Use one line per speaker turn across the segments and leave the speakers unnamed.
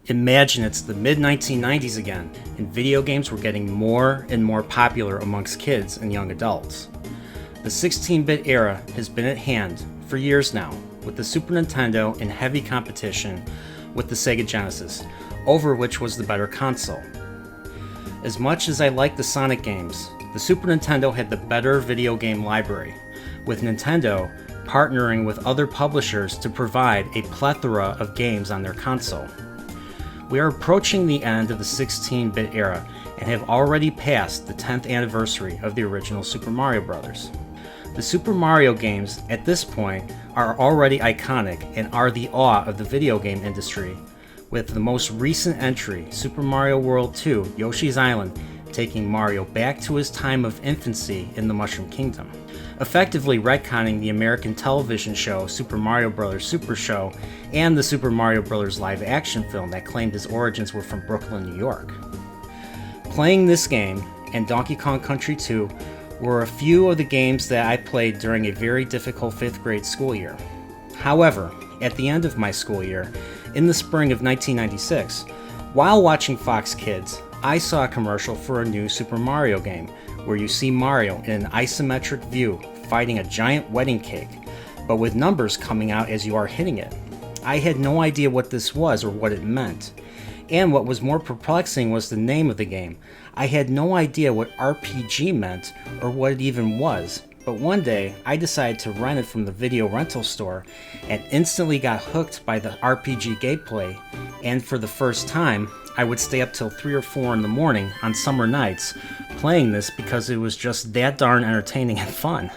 Imagine it's the mid-1990s again, and video games were getting more and more popular amongst kids and young adults. The 16-bit era has been at hand for years now, with the Super Nintendo in heavy competition with the Sega Genesis, over which was the better console. As much as I like the Sonic games, the Super Nintendo had the better video game library, with Nintendo partnering with other publishers to provide a plethora of games on their console. We are approaching the end of the 16-bit era and have already passed the 10th anniversary of the original Super Mario Bros. The Super Mario games at this point are already iconic and are the awe of the video game industry, with the most recent entry, Super Mario World 2 Yoshi's Island, taking Mario back to his time of infancy in the Mushroom Kingdom, effectively retconning the American television show Super Mario Bros. Super Show and the Super Mario Bros. Live action film that claimed his origins were from Brooklyn, New York. Playing this game and Donkey Kong Country 2 were a few of the games that I played during a very difficult 5th grade school year. However, at the end of my school year, in the spring of 1996, while watching Fox Kids, I saw a commercial for a new Super Mario game where you see Mario in an isometric view fighting a giant wedding cake, but with numbers coming out as you are hitting it. I had no idea what this was or what it meant. And what was more perplexing was the name of the game. I had no idea what RPG meant or what it even was, but one day I decided to rent it from the video rental store and instantly got hooked by the RPG gameplay, and for the first time, I would stay up till 3 or 4 in the morning on summer nights playing this because it was just that darn entertaining and fun.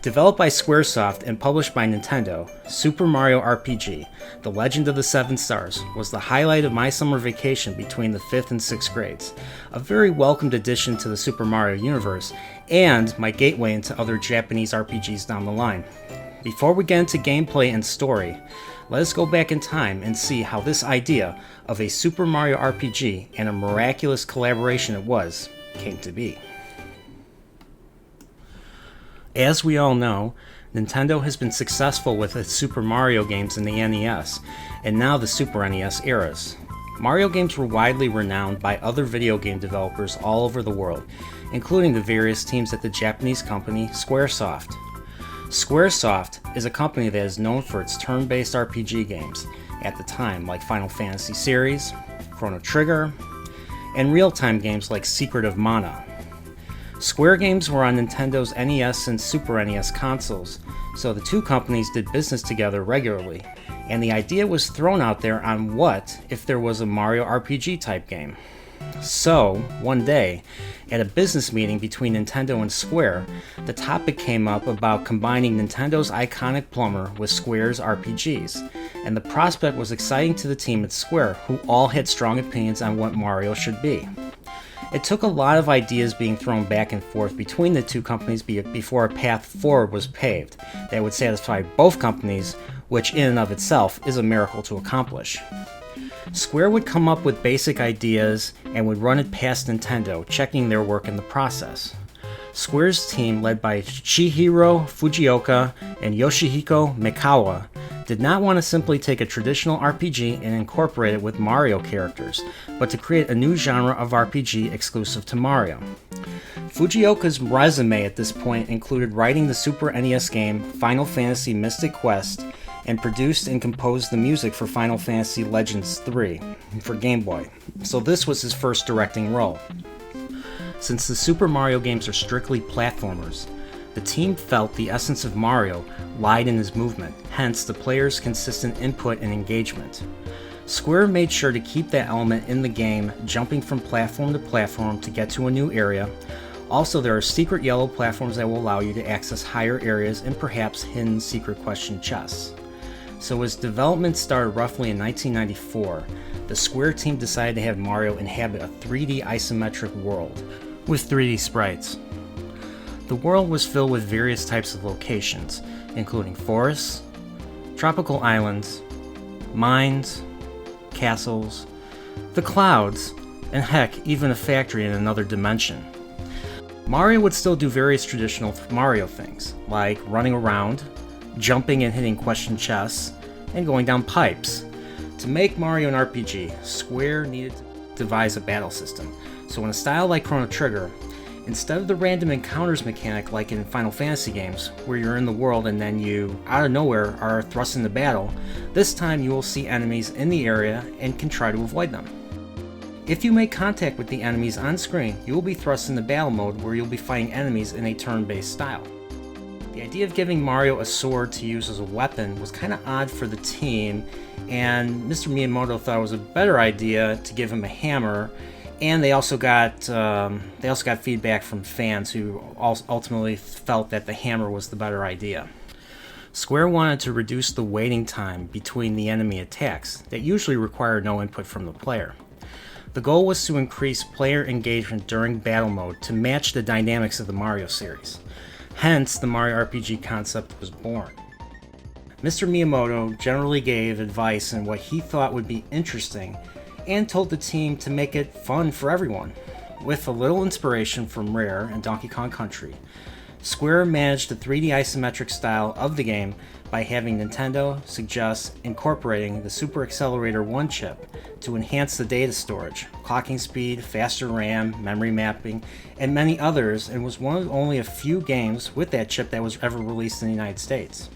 Developed by Squaresoft and published by Nintendo, Super Mario RPG, The Legend of the Seven Stars, was the highlight of my summer vacation between the 5th and 6th grades, a very welcomed addition to the Super Mario universe, and my gateway into other Japanese RPGs down the line. Before we get into gameplay and story, let us go back in time and see how this idea of a Super Mario RPG and a miraculous collaboration it was came to be. As we all know, Nintendo has been successful with its Super Mario games in the NES, and now the Super NES eras. Mario games were widely renowned by other video game developers all over the world, including the various teams at the Japanese company Squaresoft. Squaresoft is a company that is known for its turn-based RPG games at the time, like Final Fantasy series, Chrono Trigger, and real-time games like Secret of Mana. Square games were on Nintendo's NES and Super NES consoles, so the two companies did business together regularly, and the idea was thrown out there on what if there was a Mario RPG type game. So, one day, at a business meeting between Nintendo and Square, the topic came up about combining Nintendo's iconic plumber with Square's RPGs, and the prospect was exciting to the team at Square, who all had strong opinions on what Mario should be. It took a lot of ideas being thrown back and forth between the two companies before a path forward was paved that would satisfy both companies, which in and of itself is a miracle to accomplish. Square would come up with basic ideas and would run it past Nintendo, checking their work in the process. Square's team, led by Chihiro Fujioka and Yoshihiko Mikawa, did not want to simply take a traditional RPG and incorporate it with Mario characters, but to create a new genre of RPG exclusive to Mario. Fujioka's resume at this point included writing the Super NES game Final Fantasy Mystic Quest and produced and composed the music for Final Fantasy Legends III for Game Boy, so this was his first directing role. Since the Super Mario games are strictly platformers, the team felt the essence of Mario lied in his movement, hence the player's consistent input and engagement. Square made sure to keep that element in the game, jumping from platform to platform to get to a new area. Also, there are secret yellow platforms that will allow you to access higher areas and perhaps hidden secret question chests. So as development started roughly in 1994, the Square team decided to have Mario inhabit a 3D isometric world with 3D sprites. The world was filled with various types of locations, including forests, tropical islands, mines, castles, the clouds, and heck, even a factory in another dimension. Mario would still do various traditional Mario things, like running around, jumping and hitting question chests, and going down pipes. To make Mario an RPG, Square needed to devise a battle system. So in a style like Chrono Trigger, instead of the random encounters mechanic like in Final Fantasy games, where you're in the world and then you, out of nowhere, are thrust into battle, this time you will see enemies in the area and can try to avoid them. If you make contact with the enemies on screen, you will be thrust into battle mode where you'll be fighting enemies in a turn-based style. The idea of giving Mario a sword to use as a weapon was kind of odd for the team, and Mr. Miyamoto thought it was a better idea to give him a hammer. And they also got feedback from fans who ultimately felt that the hammer was the better idea. Square wanted to reduce the waiting time between the enemy attacks that usually require no input from the player. The goal was to increase player engagement during battle mode to match the dynamics of the Mario series. Hence, the Mario RPG concept was born. Mr. Miyamoto generally gave advice on what he thought would be interesting and told the team to make it fun for everyone. With a little inspiration from Rare and Donkey Kong Country, Square managed the 3D isometric style of the game by having Nintendo suggest incorporating the Super Accelerator 1 chip to enhance the data storage, clocking speed, faster RAM, memory mapping, and many others, and was one of only a few games with that chip that was ever released in the United States.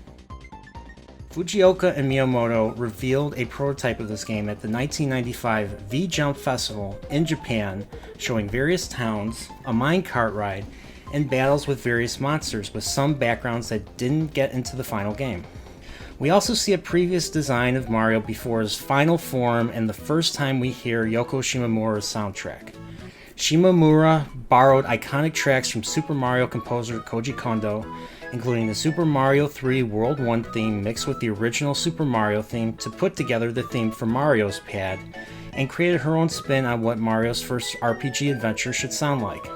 Fujioka and Miyamoto revealed a prototype of this game at the 1995 V-Jump Festival in Japan, showing various towns, a minecart ride, and battles with various monsters with some backgrounds that didn't get into the final game. We also see a previous design of Mario before his final form and the first time we hear Yoko Shimomura's soundtrack. Shimomura borrowed iconic tracks from Super Mario composer Koji Kondo, including the Super Mario 3 World 1 theme mixed with the original Super Mario theme to put together the theme for Mario's Pad, and created her own spin on what Mario's first RPG adventure should sound like.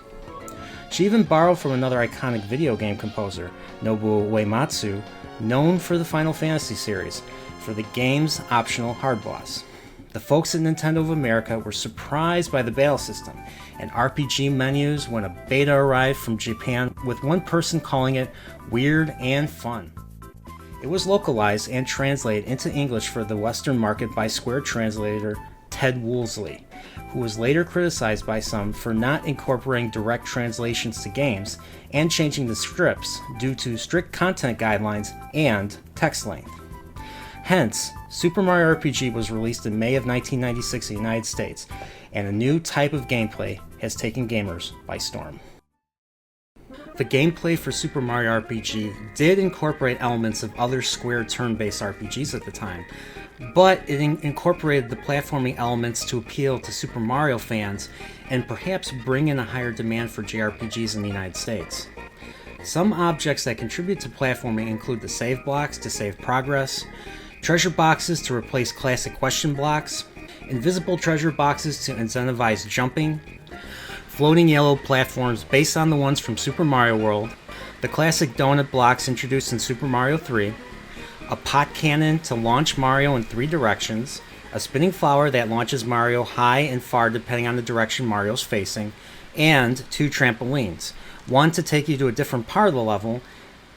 She even borrowed from another iconic video game composer, Nobuo Uematsu, known for the Final Fantasy series, for the game's optional hard boss. The folks at Nintendo of America were surprised by the battle system and RPG menus when a beta arrived from Japan, with one person calling it weird and fun. It was localized and translated into English for the Western market by Square translator Ted Woolsey, who was later criticized by some for not incorporating direct translations to games and changing the scripts due to strict content guidelines and text length. Hence, Super Mario RPG was released in May of 1996 in the United States, and a new type of gameplay has taken gamers by storm. The gameplay for Super Mario RPG did incorporate elements of other Square turn-based RPGs at the time, but it incorporated the platforming elements to appeal to Super Mario fans and perhaps bring in a higher demand for JRPGs in the United States. Some objects that contribute to platforming include the save blocks to save progress, treasure boxes to replace classic question blocks, invisible treasure boxes to incentivize jumping, floating yellow platforms based on the ones from Super Mario World, the classic donut blocks introduced in Super Mario 3, a pot cannon to launch Mario in 3 directions, a spinning flower that launches Mario high and far depending on the direction Mario's facing, and 2 trampolines, one to take you to a different part of the level,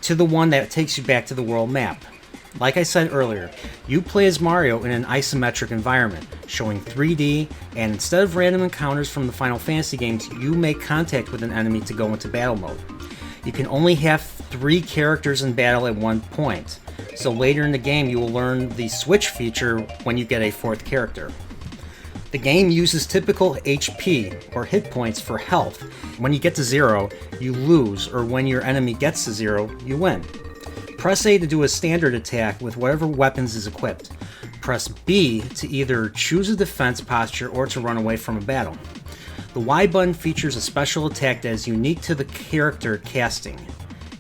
to the one that takes you back to the world map. Like I said earlier, you play as Mario in an isometric environment, showing 3D, and instead of random encounters from the Final Fantasy games, you make contact with an enemy to go into battle mode. You can only have 3 characters in battle at one point, so later in the game you will learn the switch feature when you get a 4th character. The game uses typical HP, or hit points, for health. When you get to 0, you lose, or when your enemy gets to 0, you win. Press A to do a standard attack with whatever weapons is equipped. Press B to either choose a defense posture or to run away from a battle. The Y button features a special attack that is unique to the character casting,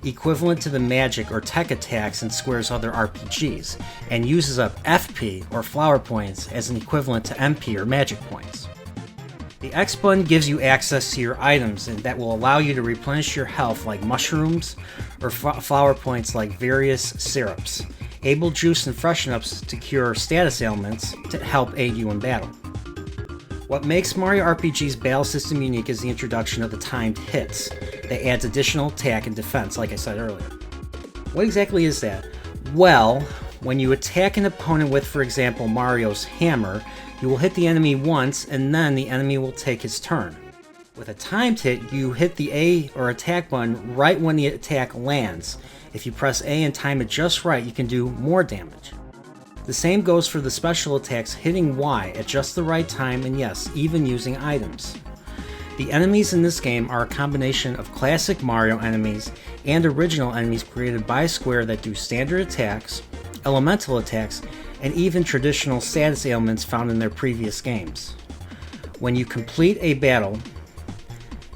equivalent to the magic or tech attacks in Square's other RPGs, and uses up FP, or flower points, as an equivalent to MP, or magic points. The X button gives you access to your items and that will allow you to replenish your health like mushrooms, or flower points like various syrups, able juice and freshen ups to cure status ailments to help aid you in battle. What makes Mario RPG's battle system unique is the introduction of the timed hits that adds additional attack and defense, like I said earlier. What exactly is that? Well, When you attack an opponent with, for example, Mario's hammer, you will hit the enemy once and then the enemy will take his turn. With a timed hit, you hit the A or attack button right when the attack lands. If you press A and time it just right, you can do more damage. The same goes for the special attacks, hitting Y at just the right time, and yes, even using items. The enemies in this game are a combination of classic Mario enemies and original enemies created by Square that do standard attacks, elemental attacks, and even traditional status ailments found in their previous games. When you complete a battle,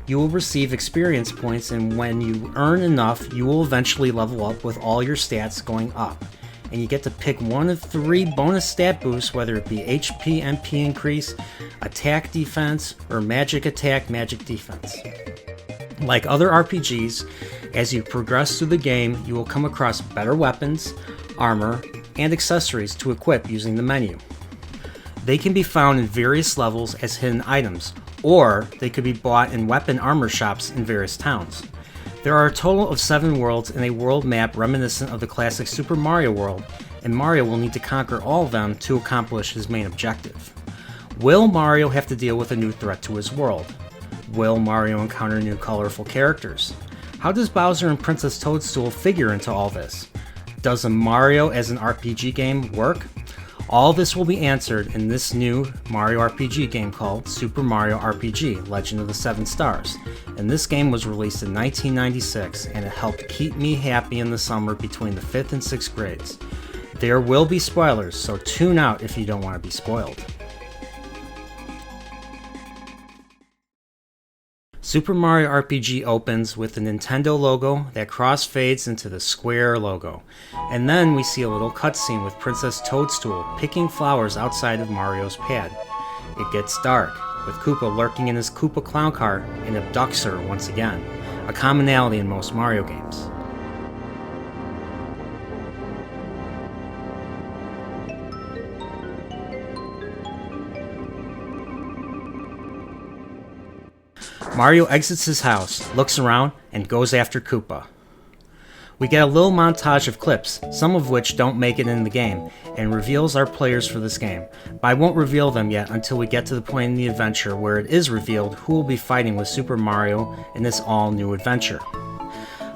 you will receive experience points, and when you earn enough, you will eventually level up with all your stats going up. And you get to pick one of 3 bonus stat boosts, whether it be HP, MP increase, attack defense, or magic attack, magic defense. Like other RPGs, as you progress through the game, you will come across better weapons, armor, and accessories to equip using the menu. They can be found in various levels as hidden items, or they could be bought in weapon armor shops in various towns. There are a total of 7 worlds in a world map reminiscent of the classic Super Mario world, and Mario will need to conquer all of them to accomplish his main objective. Will Mario have to deal with a new threat to his world? Will Mario encounter new colorful characters? How does Bowser and Princess Toadstool figure into all this? Does a Mario as an RPG game work? All this will be answered in this new Mario RPG game called Super Mario RPG Legend of the Seven Stars. And this game was released in 1996, and it helped keep me happy in the summer between the 5th and 6th grades. There will be spoilers, so tune out if you don't want to be spoiled. Super Mario RPG opens with the Nintendo logo that crossfades into the Square logo. And then we see a little cutscene with Princess Toadstool picking flowers outside of Mario's pad. It gets dark, with Koopa lurking in his Koopa clown car and abducts her once again, a commonality in most Mario games. Mario exits his house, looks around, and goes after Koopa. We get a little montage of clips, some of which don't make it in the game, and reveals our players for this game, but I won't reveal them yet until we get to the point in the adventure where it is revealed who will be fighting with Super Mario in this all-new adventure.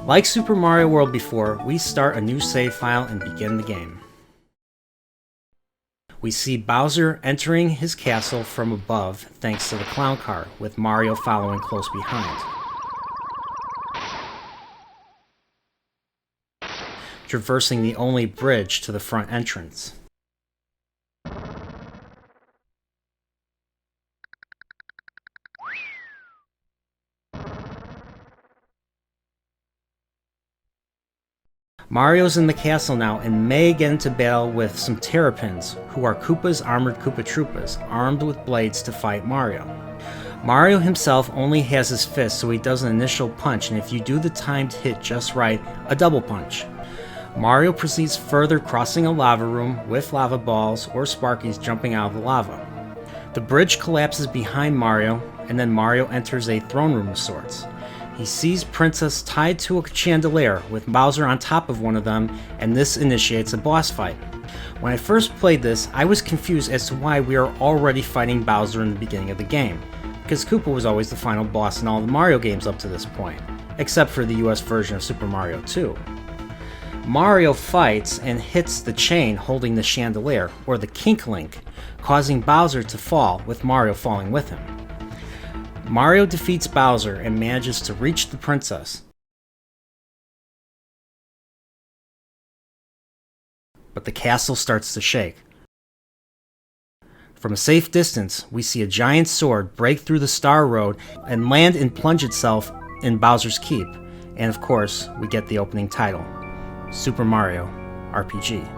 Like Super Mario World before, we start a new save file and begin the game. We see Bowser entering his castle from above thanks to the clown car, with Mario following close behind. Traversing the only bridge to the front entrance. Mario's in the castle now and may get into battle with some Terrapins, who are Koopa's armored Koopa Troopas, armed with blades to fight Mario. Mario himself only has his fist, so he does an initial punch, and if you do the timed hit just right, a double punch. Mario proceeds further, crossing a lava room with lava balls or Sparkies jumping out of the lava. The bridge collapses behind Mario, and then Mario enters a throne room of sorts. He sees Princess tied to a chandelier with Bowser on top of one of them, and this initiates a boss fight. When I first played this, I was confused as to why we are already fighting Bowser in the beginning of the game, because Koopa was always the final boss in all the Mario games up to this point, except for the US version of Super Mario 2. Mario fights and hits the chain holding the chandelier, or the kink link, causing Bowser to fall, with Mario falling with him. Mario defeats Bowser and manages to reach the princess. But the castle starts to shake. From a safe distance, we see a giant sword break through the Star Road and land and plunge itself in Bowser's Keep. And of course, we get the opening title, Super Mario RPG.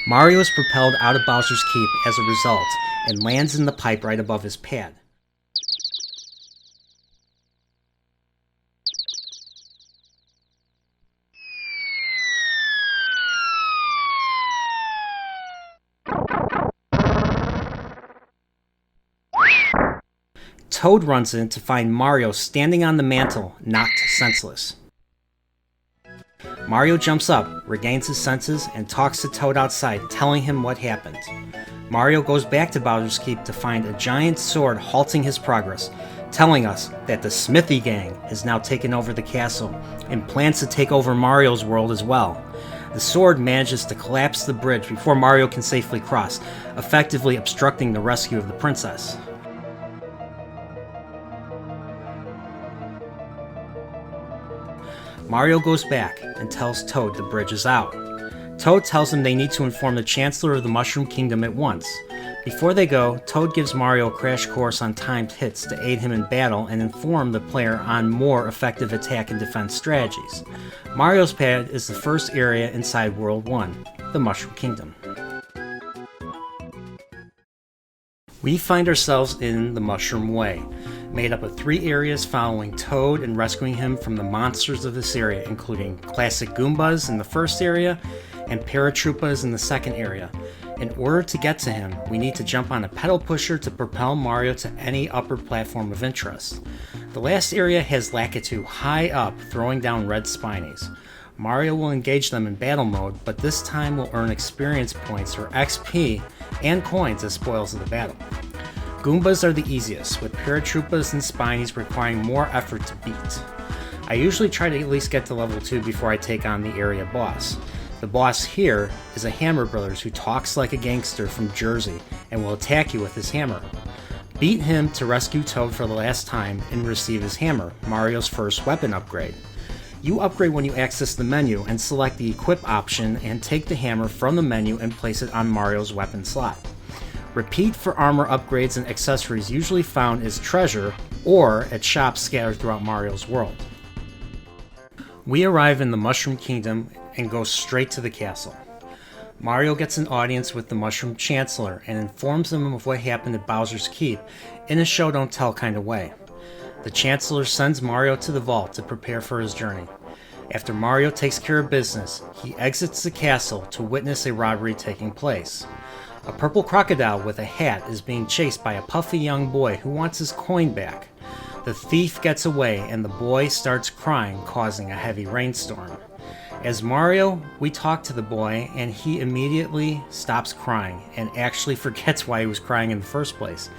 Mario is propelled out of Bowser's Keep as a result and lands in the pipe right above his pad. Toad runs in to find Mario standing on the mantle, knocked senseless. Mario jumps up, regains his senses, and talks to Toad outside, telling him what happened. Mario goes back to Bowser's Keep to find a giant sword halting his progress, telling us that the Smithy Gang has now taken over the castle and plans to take over Mario's world as well. The sword manages to collapse the bridge before Mario can safely cross, effectively obstructing the rescue of the princess. Mario goes back and tells Toad the bridge is out. Toad tells him they need to inform the Chancellor of the Mushroom Kingdom at once. Before they go, Toad gives Mario a crash course on timed hits to aid him in battle and inform the player on more effective attack and defense strategies. Mario's pad is the first area inside World 1, the Mushroom Kingdom. We find ourselves in the Mushroom Way, made up of 3 areas following Toad and rescuing him from the monsters of this area, including classic Goombas in the first area and Paratroopas in the second area. In order to get to him, we need to jump on a pedal pusher to propel Mario to any upper platform of interest. The last area has Lakitu high up, throwing down red spinies. Mario will engage them in battle mode, but this time will earn experience points or XP and coins as spoils of the battle. Goombas are the easiest, with Paratroopas and Spinies requiring more effort to beat. I usually try to at least get to level 2 before I take on the area boss. The boss here is a Hammer Brothers who talks like a gangster from Jersey and will attack you with his hammer. Beat him to rescue Toad for the last time and receive his hammer, Mario's first weapon upgrade. You upgrade when you access the menu and select the equip option and take the hammer from the menu and place it on Mario's weapon slot. Repeat for armor upgrades and accessories usually found as treasure or at shops scattered throughout Mario's world. We arrive in the Mushroom Kingdom and go straight to the castle. Mario gets an audience with the Mushroom Chancellor and informs him of what happened at Bowser's Keep in a show-don't-tell kind of way. The Chancellor sends Mario to the vault to prepare for his journey. After Mario takes care of business, he exits the castle to witness a robbery taking place. A purple crocodile with a hat is being chased by a puffy young boy who wants his coin back. The thief gets away and the boy starts crying, causing a heavy rainstorm. As Mario, we talk to the boy and he immediately stops crying and actually forgets why he was crying in the first place.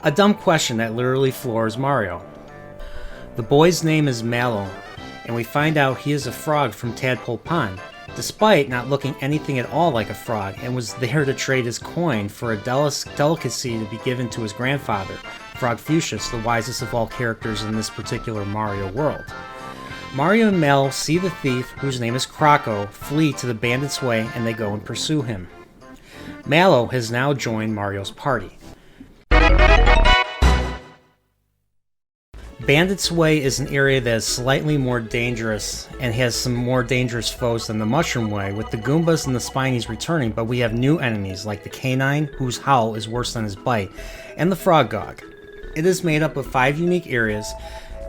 A dumb question that literally floors Mario. The boy's name is Mallow, and we find out he is a frog from Tadpole Pond, despite not looking anything at all like a frog, and was there to trade his coin for a delicacy to be given to his grandfather, Frogfucius, the wisest of all characters in this particular Mario world. Mario and Mallow see the thief, whose name is Croco, flee to the Bandit's Way, and they go and pursue him. Mallow has now joined Mario's party. Bandit's Way is an area that is slightly more dangerous and has some more dangerous foes than the Mushroom Way, with the Goombas and the Spinies returning, but we have new enemies like the Canine, whose howl is worse than his bite, and the Frog Gog. It is made up of 5 unique areas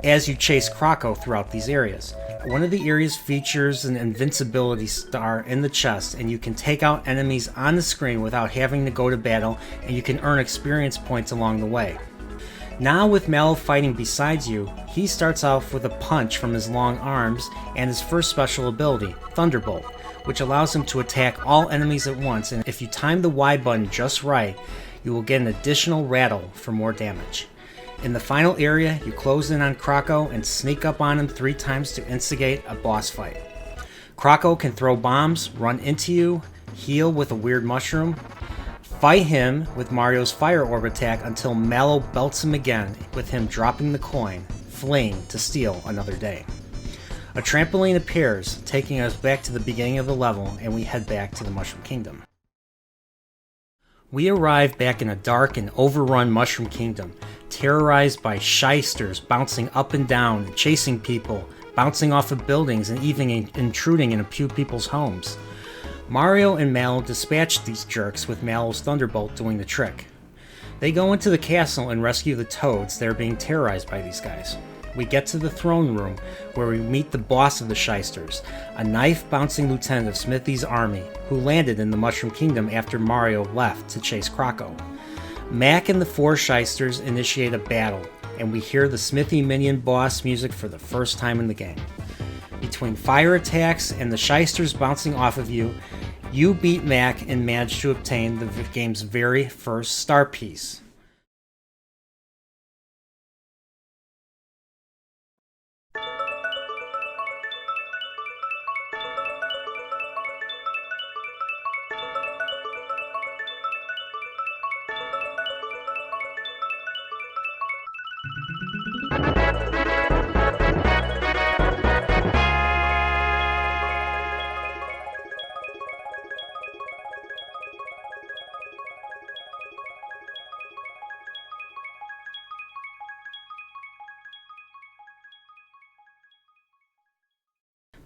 as you chase Croco throughout these areas. One of the areas features an invincibility star in the chest, and you can take out enemies on the screen without having to go to battle, and you can earn experience points along the way. Now with Mallow fighting beside you, he starts off with a punch from his long arms and his first special ability, Thunderbolt, which allows him to attack all enemies at once, and if you time the Y button just right, you will get an additional rattle for more damage. In the final area, you close in on Croco and sneak up on him 3 times to instigate a boss fight. Croco can throw bombs, run into you, heal with a weird mushroom. Fight him with Mario's Fire Orb attack until Mallow belts him again, with him dropping the coin, fleeing to steal another day. A trampoline appears, taking us back to the beginning of the level, and we head back to the Mushroom Kingdom. We arrive back in a dark and overrun Mushroom Kingdom, terrorized by shysters bouncing up and down, chasing people, bouncing off of buildings, and even intruding in a few people's homes. Mario and Mallow dispatch these jerks with Mallow's Thunderbolt doing the trick. They go into the castle and rescue the Toads that are being terrorized by these guys. We get to the throne room where we meet the boss of the Shysters, a knife-bouncing lieutenant of Smithy's army who landed in the Mushroom Kingdom after Mario left to chase Krocko. Mac and the 4 Shysters initiate a battle, and we hear the Smithy Minion boss music for the first time in the game. Between fire attacks and the Shysters bouncing off of you, you beat Mac and manage to obtain the game's very first star piece.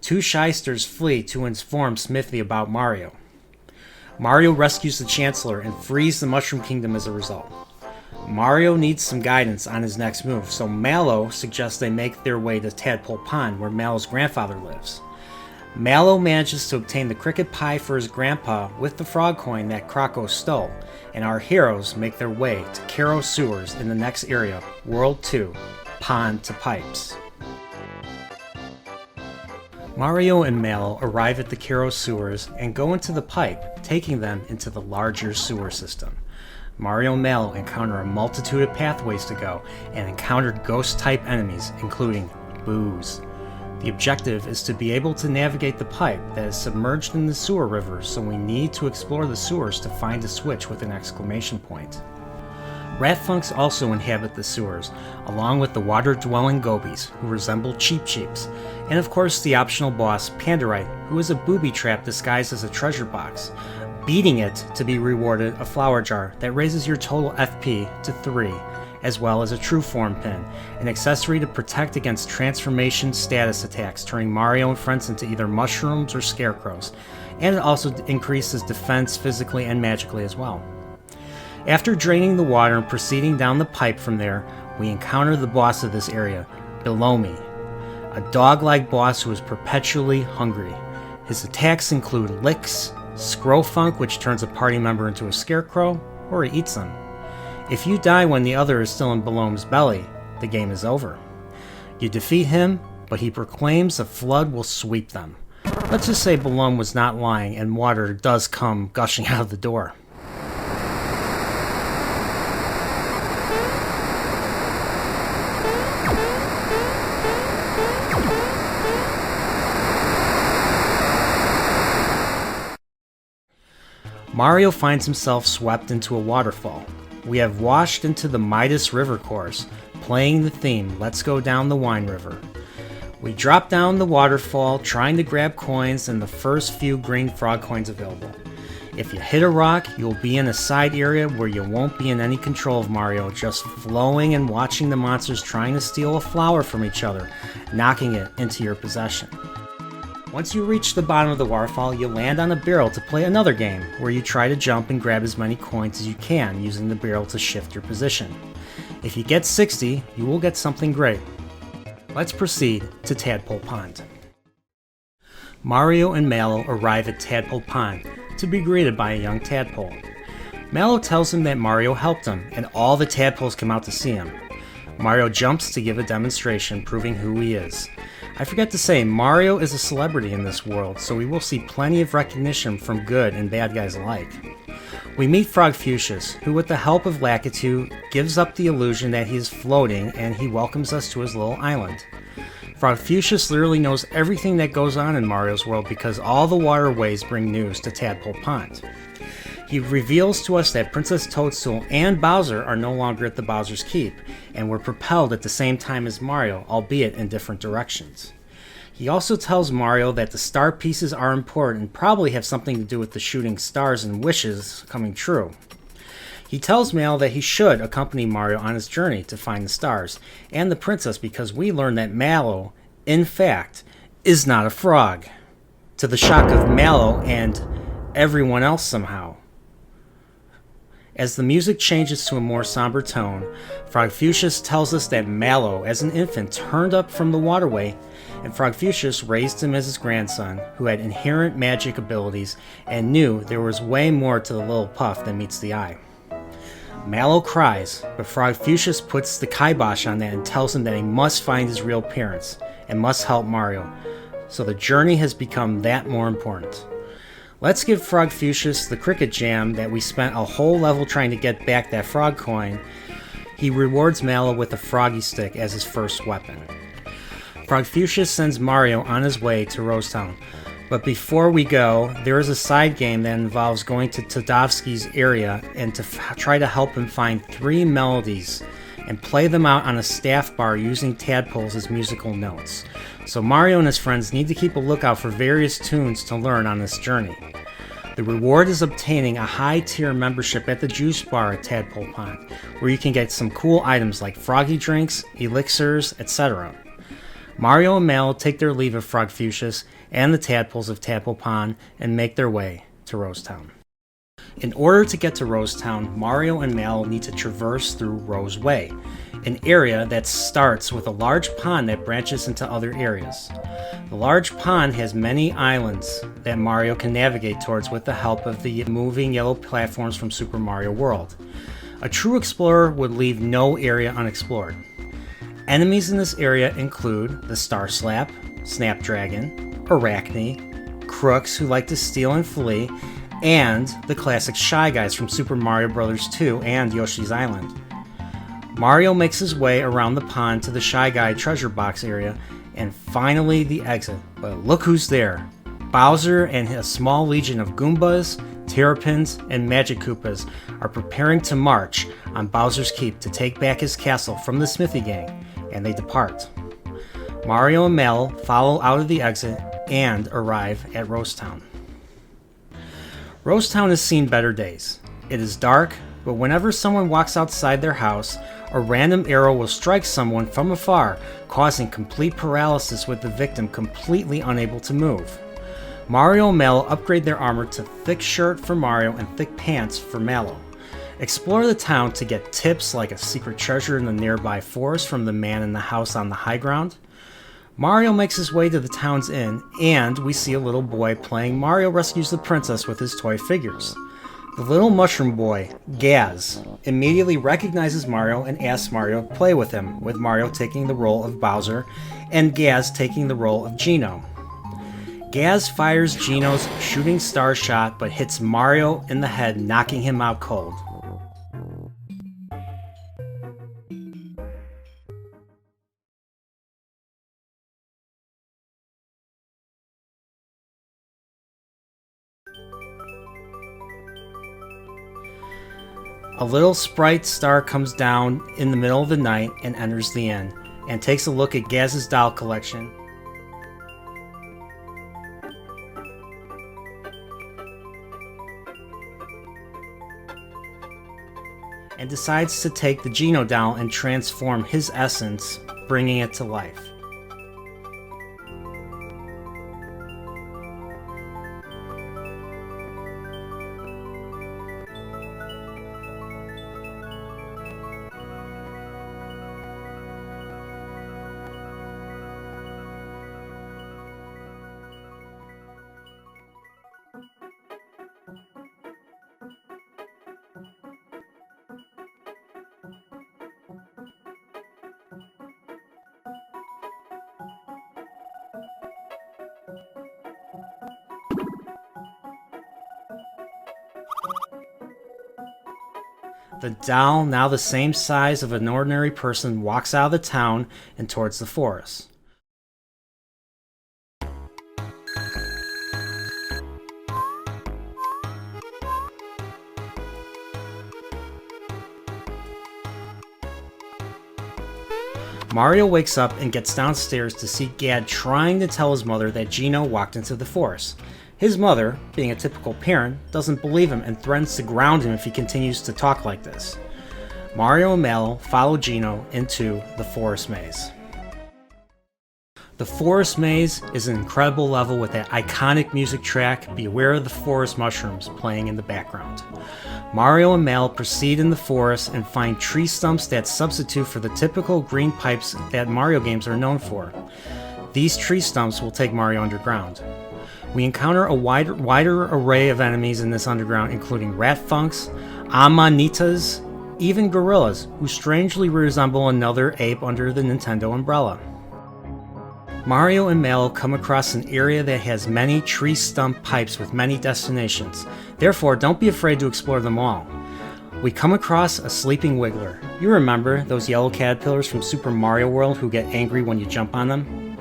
Two Shysters flee to inform Smithy about Mario. Mario rescues the Chancellor and frees the Mushroom Kingdom as a result. Mario needs some guidance on his next move, so Mallow suggests they make their way to Tadpole Pond, where Mallow's grandfather lives. Mallow manages to obtain the cricket pie for his grandpa with the frog coin that Krocko stole, and our heroes make their way to Kero Sewers in the next area, World 2, Pond to Pipes. Mario and Mallow arrive at the Kero Sewers and go into the pipe, taking them into the larger sewer system. Mario and Mallow encounter a multitude of pathways to go and encounter ghost-type enemies, including Boos. The objective is to be able to navigate the pipe that is submerged in the sewer river, so we need to explore the sewers to find a switch with an exclamation point. Ratfunks also inhabit the sewers, along with the water-dwelling gobies, who resemble Cheep Cheeps, and of course the optional boss, Pandarite, who is a booby trap disguised as a treasure box, beating it to be rewarded a flower jar that raises your total FP to 3, as well as a True Form pin, an accessory to protect against transformation status attacks, turning Mario and friends into either mushrooms or scarecrows, and it also increases defense physically and magically as well. After draining the water and proceeding down the pipe from there, we encounter the boss of this area, Belomi, a dog-like boss who is perpetually hungry. His attacks include licks, Scrofunk, which turns a party member into a scarecrow, or he eats them. If you die when the other is still in Belomi's belly, the game is over. You defeat him, but he proclaims a flood will sweep them. Let's just say Belome was not lying and water does come gushing out of the door. Mario finds himself swept into a waterfall. We have washed into the Midas River course, playing the theme Let's Go Down the Wine River. We drop down the waterfall, trying to grab coins and the first few green frog coins available. If you hit a rock, you'll be in a side area where you won't be in any control of Mario, just flowing and watching the monsters trying to steal a flower from each other, knocking it into your possession. Once you reach the bottom of the waterfall, you land on a barrel to play another game, where you try to jump and grab as many coins as you can using the barrel to shift your position. If you get 60, you will get something great. Let's proceed to Tadpole Pond. Mario and Mallow arrive at Tadpole Pond to be greeted by a young tadpole. Mallow tells him that Mario helped him, and all the tadpoles come out to see him. Mario jumps to give a demonstration proving who he is. I forgot to say, Mario is a celebrity in this world, so we will see plenty of recognition from good and bad guys alike. We meet Frogfucius, who with the help of Lakitu gives up the illusion that he is floating and he welcomes us to his little island. Frogfucius literally knows everything that goes on in Mario's world because all the waterways bring news to Tadpole Pond. He reveals to us that Princess Toadstool and Bowser are no longer at the Bowser's Keep, and were propelled at the same time as Mario, albeit in different directions. He also tells Mario that the star pieces are important and probably have something to do with the shooting stars and wishes coming true. He tells Mallow that he should accompany Mario on his journey to find the stars, and the princess, because we learn that Mallow, in fact, is not a frog. To the shock of Mallow and everyone else somehow. As the music changes to a more somber tone, Frogfucius tells us that Mallow, as an infant, turned up from the waterway, and Frogfucius raised him as his grandson, who had inherent magic abilities and knew there was way more to the little puff than meets the eye. Mallow cries, but Frogfucius puts the kibosh on that and tells him that he must find his real parents and must help Mario, so the journey has become that more important. Let's give Frogfucius the cricket jam that we spent a whole level trying to get back that frog coin. He rewards Mallow with a froggy stick as his first weapon. Frogfucius sends Mario on his way to Rosetown, but before we go, there is a side game that involves going to Tadovsky's area and to try to help him find 3 melodies and play them out on a staff bar using tadpoles as musical notes. So Mario and his friends need to keep a lookout for various tunes to learn on this journey. The reward is obtaining a high-tier membership at the juice bar at Tadpole Pond, where you can get some cool items like froggy drinks, elixirs, etc. Mario and Mallow take their leave of Frogfucius and the tadpoles of Tadpole Pond and make their way to Rosetown. In order to get to Rosetown, Mario and Mallow need to traverse through Rose Way, an area that starts with a large pond that branches into other areas. The large pond has many islands that Mario can navigate towards with the help of the moving yellow platforms from Super Mario World. A true explorer would leave no area unexplored. Enemies in this area include the Star Slap, Snapdragon, Arachne, crooks who like to steal and flee, and the classic Shy Guys from Super Mario Bros. 2 and Yoshi's Island. Mario makes his way around the pond to the Shy Guy treasure box area, and finally the exit. But look who's there! Bowser and a small legion of Goombas, Terrapins, and Magic Koopas are preparing to march on Bowser's Keep to take back his castle from the Smithy Gang, and they depart. Mario and Mallow follow out of the exit and arrive at Rosetown. Rosetown has seen better days. It is dark, but whenever someone walks outside their house, a random arrow will strike someone from afar, causing complete paralysis with the victim completely unable to move. Mario and Mallow upgrade their armor to thick shirt for Mario and thick pants for Mallow. Explore the town to get tips like a secret treasure in the nearby forest from the man in the house on the high ground. Mario makes his way to the town's inn, and we see a little boy playing Mario Rescues the Princess with his toy figures. The little mushroom boy, Gaz, immediately recognizes Mario and asks Mario to play with him, with Mario taking the role of Bowser and Gaz taking the role of Geno. Gaz fires Geno's shooting star shot but hits Mario in the head, knocking him out cold. A little sprite star comes down in the middle of the night and enters the inn, and takes a look at Gaz's doll collection. And decides to take the Geno doll and transform his essence, bringing it to life. The doll, now the same size of an ordinary person, walks out of the town and towards the forest. Mario wakes up and gets downstairs to see Gad trying to tell his mother that Geno walked into the forest. His mother, being a typical parent, doesn't believe him and threatens to ground him if he continues to talk like this. Mario and Mallow follow Geno into the forest maze. The Forest Maze is an incredible level with that iconic music track, Beware of the Forest Mushrooms, playing in the background. Mario and Mal proceed in the forest and find tree stumps that substitute for the typical green pipes that Mario games are known for. These tree stumps will take Mario underground. We encounter a wider array of enemies in this underground, including rat funks, amanitas, even gorillas, who strangely resemble another ape under the Nintendo umbrella. Mario and Mal come across an area that has many tree stump pipes with many destinations. Therefore, don't be afraid to explore them all. We come across a sleeping wiggler. You remember those yellow caterpillars from Super Mario World who get angry when you jump on them?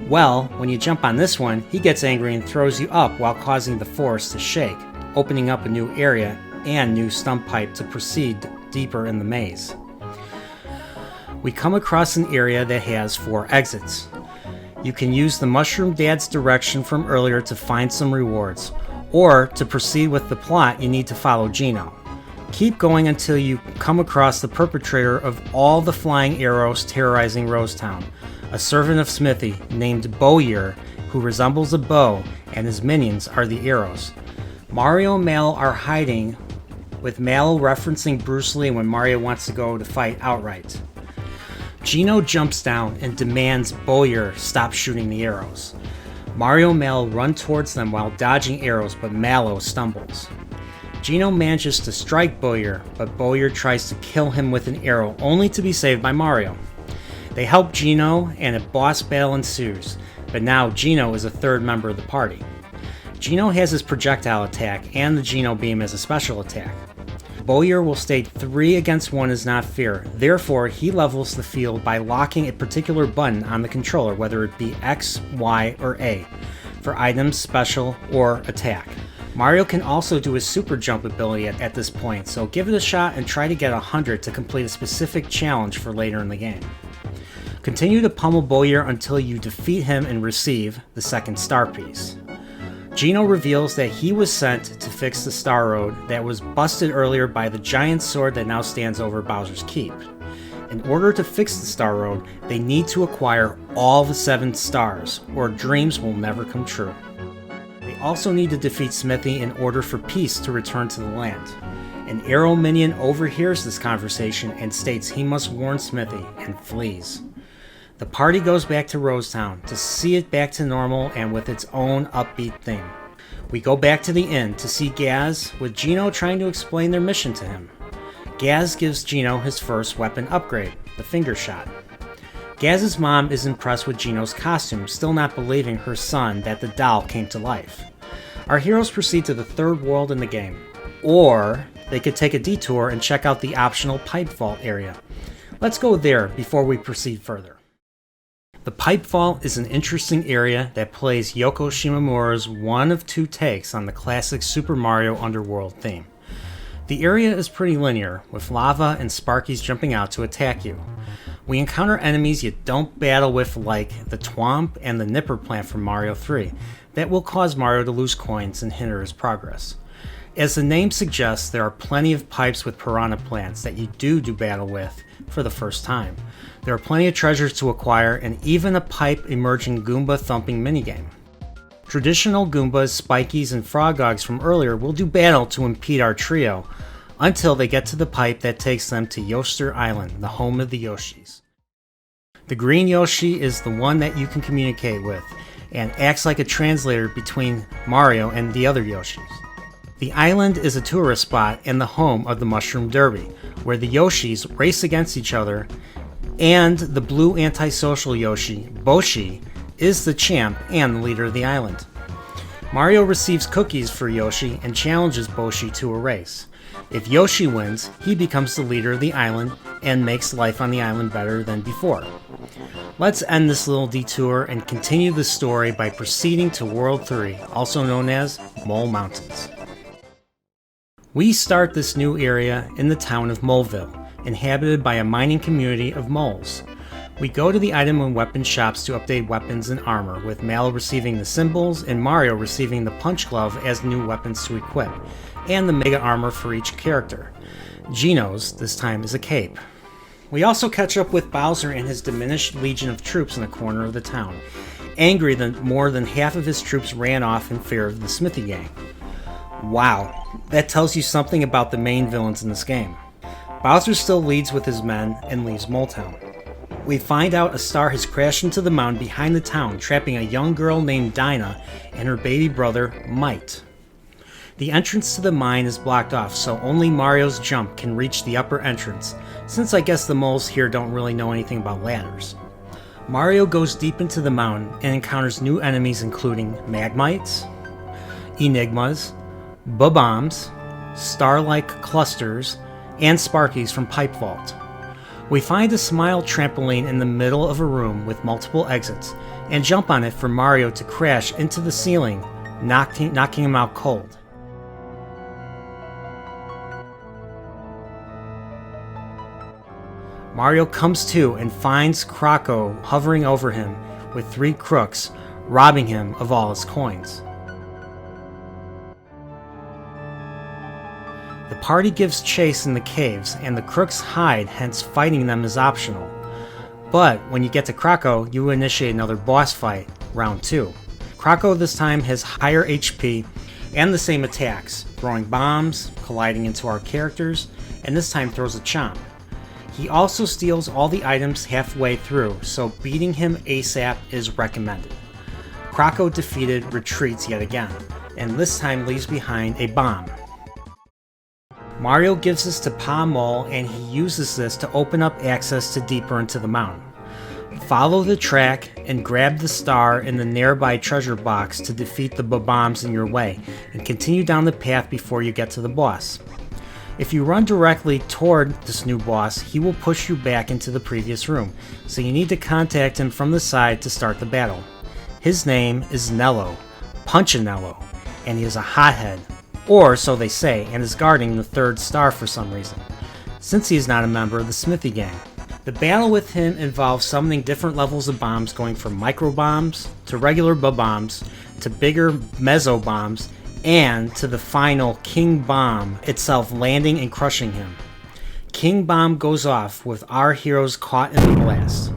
Well, when you jump on this one, he gets angry and throws you up while causing the forest to shake, opening up a new area and new stump pipe to proceed deeper in the maze. We come across an area that has 4 exits. You can use the Mushroom Dad's direction from earlier to find some rewards, or to proceed with the plot you need to follow Geno. Keep going until you come across the perpetrator of all the flying arrows terrorizing Rosetown, a servant of Smithy named Bowyer who resembles a bow, and his minions are the arrows. Mario and Mal are hiding, with Mal referencing Bruce Lee when Mario wants to go to fight outright. Geno jumps down and demands Bowyer stop shooting the arrows. Mario and Mal run towards them while dodging arrows, but Mallow stumbles. Geno manages to strike Bowyer, but Bowyer tries to kill him with an arrow, only to be saved by Mario. They help Geno, and a boss battle ensues, but now Geno is a third member of the party. Geno has his projectile attack and the Geno beam as a special attack. Bowyer will state 3 against 1 is not fair, therefore he levels the field by locking a particular button on the controller, whether it be X, Y, or A, for items, special, or attack. Mario can also do his super jump ability at this point, so give it a shot and try to get 100 to complete a specific challenge for later in the game. Continue to pummel Bowyer until you defeat him and receive the second star piece. Geno reveals that he was sent to fix the Star Road that was busted earlier by the giant sword that now stands over Bowser's Keep. In order to fix the Star Road, they need to acquire all the 7 stars, or dreams will never come true. They also need to defeat Smithy in order for peace to return to the land. An arrow minion overhears this conversation and states he must warn Smithy and flees. The party goes back to Rosetown to see it back to normal and with its own upbeat theme. We go back to the inn to see Gaz, with Geno trying to explain their mission to him. Gaz gives Geno his first weapon upgrade, the finger shot. Gaz's mom is impressed with Geno's costume, still not believing her son that the doll came to life. Our heroes proceed to the 3rd world in the game, or they could take a detour and check out the optional pipe vault area. Let's go there before we proceed further. The Pipe Vault is an interesting area that plays Yoko Shimomura's one of 2 takes on the classic Super Mario Underworld theme. The area is pretty linear, with lava and Sparkies jumping out to attack you. We encounter enemies you don't battle with, like the Twomp and the Nipper plant from Mario 3, that will cause Mario to lose coins and hinder his progress. As the name suggests, there are plenty of pipes with piranha plants that you do battle with for the first time. There are plenty of treasures to acquire, and even a pipe-emerging Goomba thumping minigame. Traditional Goombas, Spikies, and Frogogs from earlier will do battle to impede our trio, until they get to the pipe that takes them to Yoster Island, the home of the Yoshis. The green Yoshi is the one that you can communicate with, and acts like a translator between Mario and the other Yoshis. The island is a tourist spot and the home of the Mushroom Derby, where the Yoshis race against each other, and the blue antisocial Yoshi, Boshi, is the champ and the leader of the island. Mario receives cookies for Yoshi and challenges Boshi to a race. If Yoshi wins, he becomes the leader of the island and makes life on the island better than before. Let's end this little detour and continue the story by proceeding to World 3, also known as Mole Mountains. We start this new area in the town of Moleville, inhabited by a mining community of moles. We go to the item and weapon shops to update weapons and armor, with Mallow receiving the symbols and Mario receiving the punch glove as new weapons to equip, and the mega armor for each character. Geno's, this time, is a cape. We also catch up with Bowser and his diminished legion of troops in the corner of the town, angry that more than half of his troops ran off in fear of the Smithy Gang. Wow, that tells you something about the main villains in this game. Bowser still leads with his men and leaves Moletown. We find out a star has crashed into the mountain behind the town, trapping a young girl named Dinah and her baby brother, Mite. The entrance to the mine is blocked off, so only Mario's jump can reach the upper entrance, since I guess the moles here don't really know anything about ladders. Mario goes deep into the mountain and encounters new enemies including Magmites, Enigmas, Bob-ombs, star-like clusters, and Sparkies from Pipe Vault. We find a smile trampoline in the middle of a room with multiple exits, and jump on it for Mario to crash into the ceiling, knocking him out cold. Mario comes to and finds Krako hovering over him with 3 crooks, robbing him of all his coins. The party gives chase in the caves, and the crooks hide, hence fighting them is optional. But when you get to Krako, you initiate another boss fight, round 2. Krako this time has higher HP and the same attacks, throwing bombs, colliding into our characters, and this time throws a chomp. He also steals all the items halfway through, so beating him ASAP is recommended. Krako defeated retreats yet again, and this time leaves behind a bomb. Mario gives this to Pa Mole, and he uses this to open up access to deeper into the mountain. Follow the track and grab the star in the nearby treasure box to defeat the Bob-ombs in your way, and continue down the path before you get to the boss. If you run directly toward this new boss, he will push you back into the previous room, so you need to contact him from the side to start the battle. His name is Nello, Punchinello, and he is a hothead, or so they say, and is guarding the 3rd star for some reason, since he is not a member of the Smithy Gang. The battle with him involves summoning different levels of bombs, going from micro bombs to regular bombs to bigger meso bombs, and to the final King Bomb itself landing and crushing him. King Bomb goes off with our heroes caught in the blast.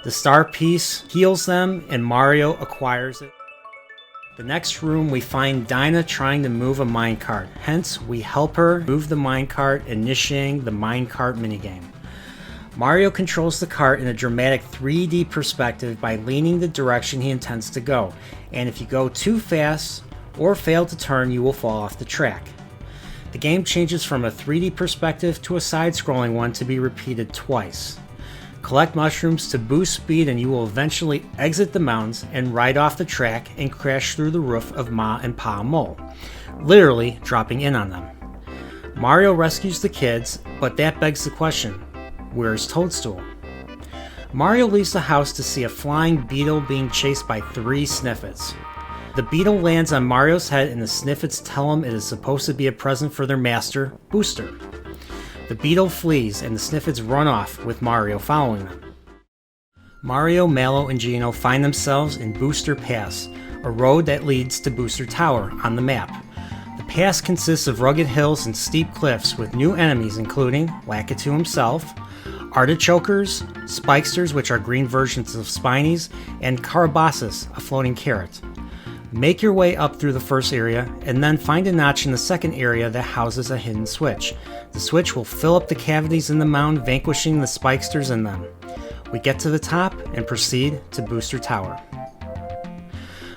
The star piece heals them, and Mario acquires it. The next room, we find Dinah trying to move a minecart. Hence, we help her move the minecart, initiating the minecart minigame. Mario controls the cart in a dramatic 3D perspective by leaning the direction he intends to go, and if you go too fast or fail to turn, you will fall off the track. The game changes from a 3D perspective to a side-scrolling one to be repeated twice. Collect mushrooms to boost speed, and you will eventually exit the mountains and ride off the track and crash through the roof of Ma and Pa Mole, literally dropping in on them. Mario rescues the kids, but that begs the question, where's Toadstool? Mario leaves the house to see a flying beetle being chased by 3 Sniffets. The beetle lands on Mario's head, and the Sniffets tell him it is supposed to be a present for their master, Booster. The beetle flees, and the Sniffets run off, with Mario following them. Mario, Mallow, and Geno find themselves in Booster Pass, a road that leads to Booster Tower on the map. The pass consists of rugged hills and steep cliffs with new enemies including Lakitu himself, Artichokers, Spikesters, which are green versions of Spinies, and Carabasus, a floating carrot. Make your way up through the first area, and then find a notch in the second area that houses a hidden switch. The switch will fill up the cavities in the mountain, vanquishing the Spikesters in them. We get to the top and proceed to Booster Tower.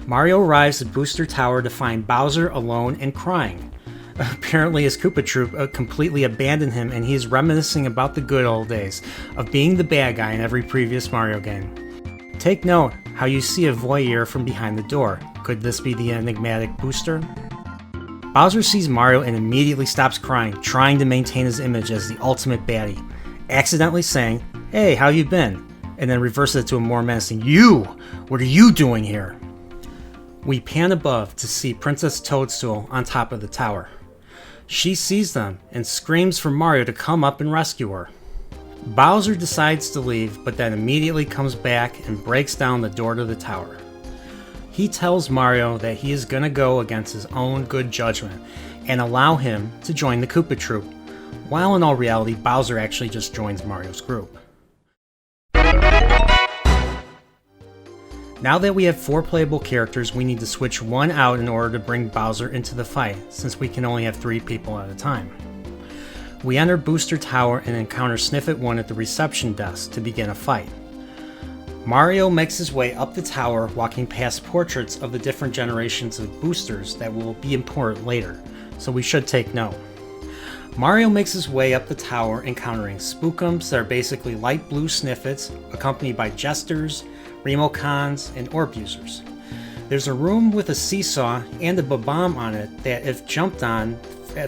Mario arrives at Booster Tower to find Bowser alone and crying. Apparently his Koopa Troop completely abandoned him, and he is reminiscing about the good old days of being the bad guy in every previous Mario game. Take note how you see a voyeur from behind the door. Could this be the enigmatic Booster? Bowser sees Mario and immediately stops crying, trying to maintain his image as the ultimate baddie, accidentally saying, "Hey, how you been?" and then reverses it to a more menacing, "You! What are you doing here?" We pan above to see Princess Toadstool on top of the tower. She sees them and screams for Mario to come up and rescue her. Bowser decides to leave, but then immediately comes back and breaks down the door to the tower. He tells Mario that he is gonna go against his own good judgment and allow him to join the Koopa Troop, while in all reality, Bowser actually just joins Mario's group. Now that we have 4 playable characters, we need to switch one out in order to bring Bowser into the fight, since we can only have 3 people at a time. We enter Booster Tower and encounter Sniffet 1 at the reception desk to begin a fight. Mario makes his way up the tower, walking past portraits of the different generations of boosters that will be important later, so we should take note. Mario makes his way up the tower, encountering Spookums that are basically light blue Sniffets, accompanied by Jesters, Remocons, and Orb users. There's a room with a seesaw and a Bob-omb on it that, if jumped on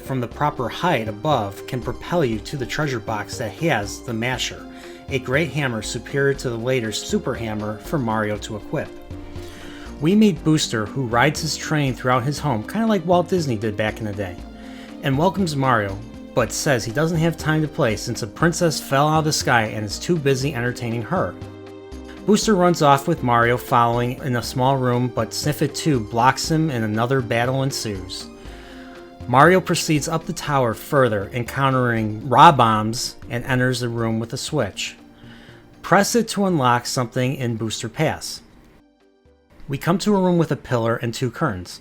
from the proper height above, can propel you to the treasure box that has the Masher, a great hammer superior to the later Super Hammer for Mario to equip. We meet Booster, who rides his train throughout his home, kind of like Walt Disney did back in the day, and welcomes Mario, but says he doesn't have time to play since a princess fell out of the sky and is too busy entertaining her. Booster runs off with Mario following in a small room, but Sniffet 2 blocks him and another battle ensues. Mario proceeds up the tower further, encountering Rob-ombs, and enters the room with a switch. Press it to unlock something in Booster Pass. We come to a room with a pillar and 2 curtains.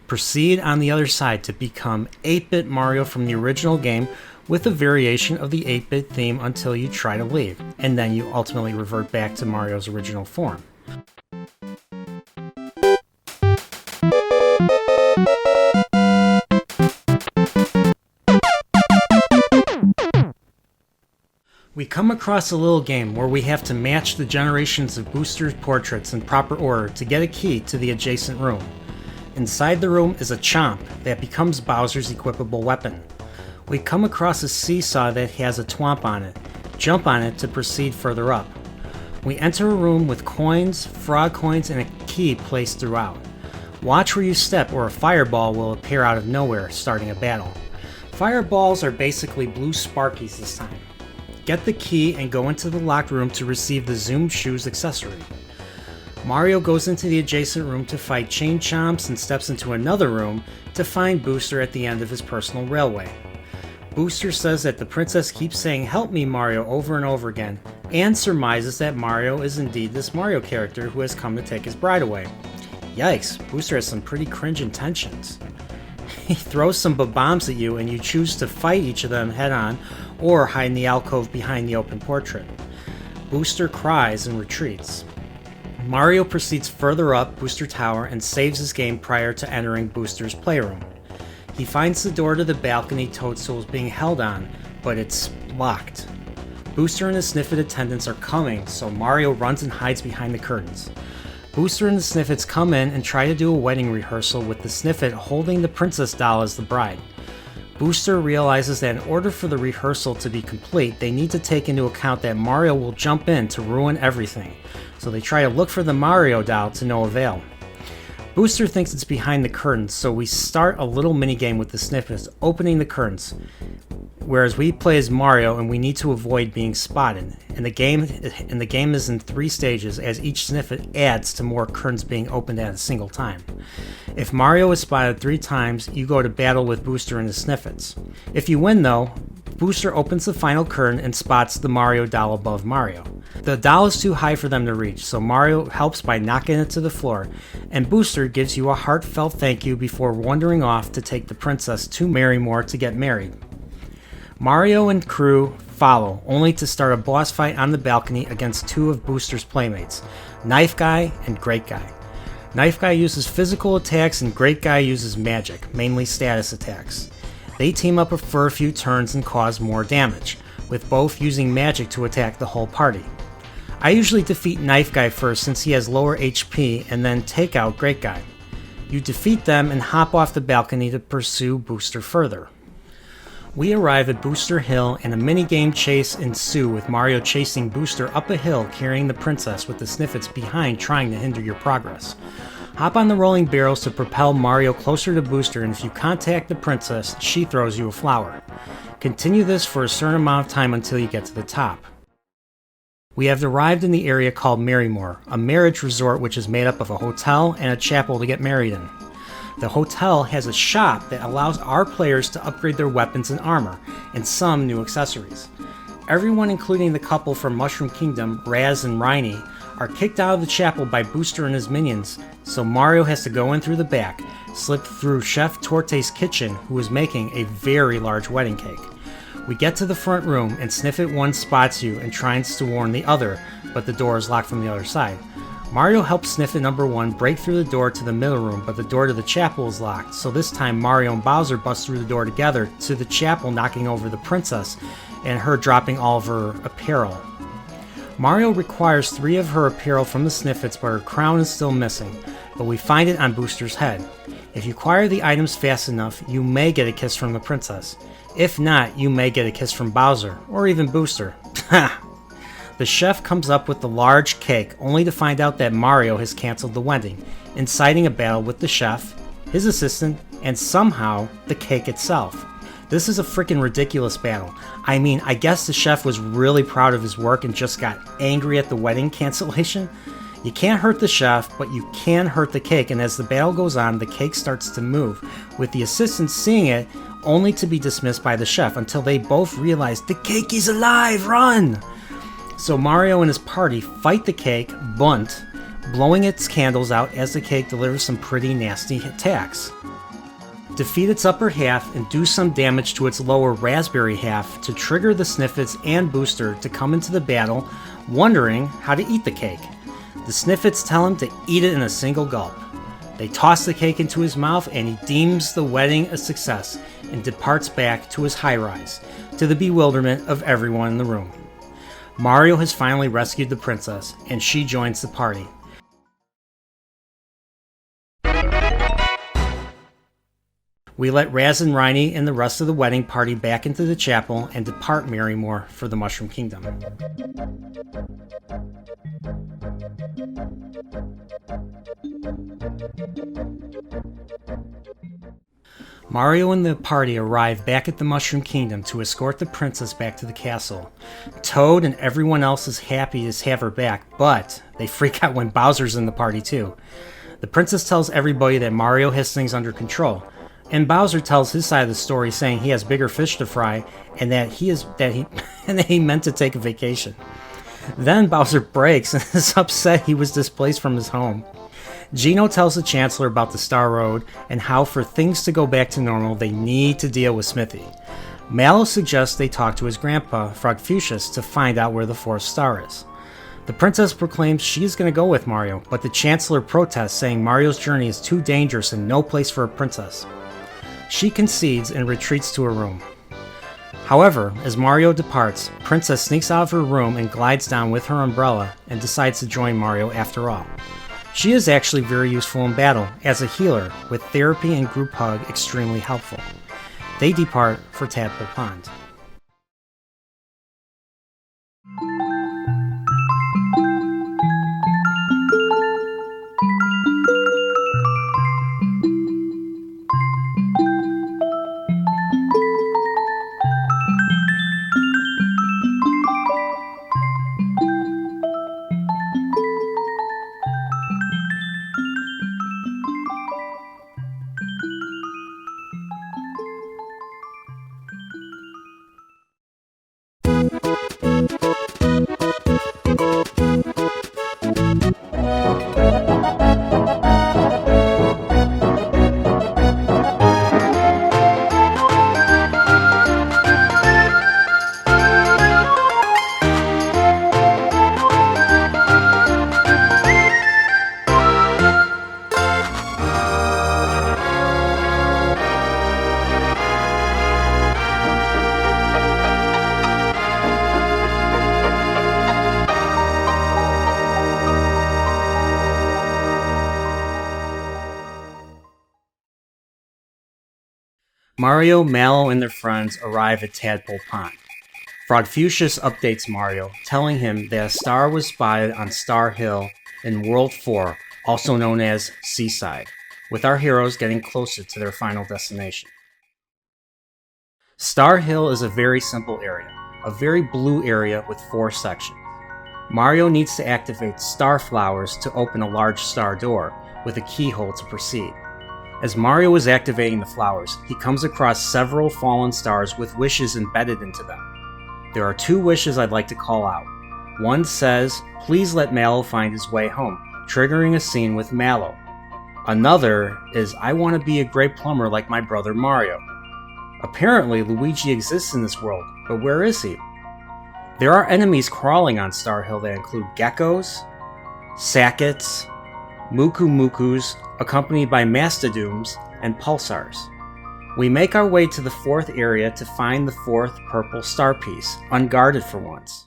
Proceed on the other side to become 8-bit Mario from the original game, with a variation of the 8-bit theme until you try to leave, and then you ultimately revert back to Mario's original form. We come across a little game where we have to match the generations of Booster's portraits in proper order to get a key to the adjacent room. Inside the room is a Chomp that becomes Bowser's equipable weapon. We come across a seesaw that has a Twomp on it. Jump on it to proceed further up. We enter a room with coins, frog coins, and a key placed throughout. Watch where you step or a fireball will appear out of nowhere, starting a battle. Fireballs are basically blue Sparkies this time. Get the key and go into the locked room to receive the Zoom Shoes accessory. Mario goes into the adjacent room to fight Chain Chomps and steps into another room to find Booster at the end of his personal railway. Booster says that the princess keeps saying "Help me, Mario" over and over again, and surmises that Mario is indeed this Mario character who has come to take his bride away. Yikes, Booster has some pretty cringe intentions. He throws some Bob-ombs at you and you choose to fight each of them head on or hide in the alcove behind the open portrait. Booster cries and retreats. Mario proceeds further up Booster Tower and saves his game prior to entering Booster's playroom. He finds the door to the balcony Toadstool is being held on, but it's locked. Booster and the Sniffet attendants are coming, so Mario runs and hides behind the curtains. Booster and the Sniffets come in and try to do a wedding rehearsal with the Sniffet holding the princess doll as the bride. Booster realizes that in order for the rehearsal to be complete, they need to take into account that Mario will jump in to ruin everything, so they try to look for the Mario doll to no avail. Booster thinks it's behind the curtains, so we start a little minigame with the Sniffets opening the curtains, whereas we play as Mario and we need to avoid being spotted. And the game is in 3 stages, as each Sniffet adds to more curtains being opened at a single time. If Mario is spotted 3 times, you go to battle with Booster and the Sniffets. If you win though, Booster opens the final curtain and spots the Mario doll above Mario. The doll is too high for them to reach, so Mario helps by knocking it to the floor, and Booster gives you a heartfelt thank you before wandering off to take the princess to Marrymore to get married. Mario and crew follow, only to start a boss fight on the balcony against 2 of Booster's playmates, Knife Guy and Great Guy. Knife Guy uses physical attacks and Great Guy uses magic, mainly status attacks. They team up for a few turns and cause more damage, with both using magic to attack the whole party. I usually defeat Knife Guy first since he has lower HP, and then take out Great Guy. You defeat them and hop off the balcony to pursue Booster further. We arrive at Booster Hill and a minigame chase ensue with Mario chasing Booster up a hill carrying the princess with the Sniffets behind trying to hinder your progress. Hop on the rolling barrels to propel Mario closer to Booster, and if you contact the princess, she throws you a flower. Continue this for a certain amount of time until you get to the top. We have arrived in the area called Marrymore, a marriage resort which is made up of a hotel and a chapel to get married in. The hotel has a shop that allows our players to upgrade their weapons and armor, and some new accessories. Everyone, including the couple from Mushroom Kingdom, Raz and Riney, are kicked out of the chapel by Booster and his minions, so Mario has to go in through the back, slip through Chef Torte's kitchen, who is making a very large wedding cake. We get to the front room, and Sniffet 1 spots you and tries to warn the other, but the door is locked from the other side. Mario helps Sniffet number 1 break through the door to the middle room, but the door to the chapel is locked, so this time Mario and Bowser bust through the door together to the chapel, knocking over the princess and her dropping all of her apparel. Mario requires 3 of her apparel from the Sniffets, but her crown is still missing, but we find it on Booster's head. If you acquire the items fast enough, you may get a kiss from the princess. If not, you may get a kiss from Bowser, or even Booster. The chef comes up with the large cake, only to find out that Mario has cancelled the wedding, inciting a battle with the chef, his assistant, and somehow the cake itself. This is a freaking ridiculous battle. I mean, I guess the chef was really proud of his work and just got angry at the wedding cancellation. You can't hurt the chef, but you can hurt the cake, and as the battle goes on, the cake starts to move, with the assistant seeing it, only to be dismissed by the chef until they both realize the cake is alive, run! So Mario and his party fight the cake, bunt, blowing its candles out as the cake delivers some pretty nasty attacks. Defeat its upper half and do some damage to its lower raspberry half to trigger the Sniffets and Booster to come into the battle, wondering how to eat the cake. The Sniffets tell him to eat it in a single gulp. They toss the cake into his mouth and he deems the wedding a success and departs back to his high-rise, to the bewilderment of everyone in the room. Mario has finally rescued the princess, and she joins the party. We let Raz and Riney and the rest of the wedding party back into the chapel and depart Marrymore for the Mushroom Kingdom. Mario and the party arrive back at the Mushroom Kingdom to escort the princess back to the castle. Toad and everyone else is happy to have her back, but they freak out when Bowser's in the party too. The princess tells everybody that Mario has things under control, and Bowser tells his side of the story, saying he has bigger fish to fry and that he meant to take a vacation. Then Bowser breaks and is upset he was displaced from his home. Gino tells the Chancellor about the Star Road and how for things to go back to normal they need to deal with Smithy. Mallow suggests they talk to his grandpa, Frogfucius, to find out where the fourth star is. The princess proclaims she's going to go with Mario, but the Chancellor protests, saying Mario's journey is too dangerous and no place for a princess. She concedes and retreats to her room. However, as Mario departs, Princess sneaks out of her room and glides down with her umbrella and decides to join Mario after all. She is actually very useful in battle as a healer, with therapy and group hug extremely helpful. They depart for Tadpole Pond. Mario, Mallow, and their friends arrive at Tadpole Pond. Frogfucius updates Mario, telling him that a star was spotted on Star Hill in World 4, also known as Seaside, with our heroes getting closer to their final destination. Star Hill is a very simple area, a very blue area with 4 sections. Mario needs to activate star flowers to open a large star door with a keyhole to proceed. As Mario is activating the flowers, he comes across several fallen stars with wishes embedded into them. There are 2 wishes I'd like to call out. One says, "Please let Mallow find his way home," triggering a scene with Mallow. Another is, "I want to be a great plumber like my brother Mario." Apparently, Luigi exists in this world, but where is he? There are enemies crawling on Star Hill that include geckos, sackets, Muku Mukus, accompanied by Mastodooms and Pulsars. We make our way to the 4th area to find the 4th purple star piece, unguarded for once.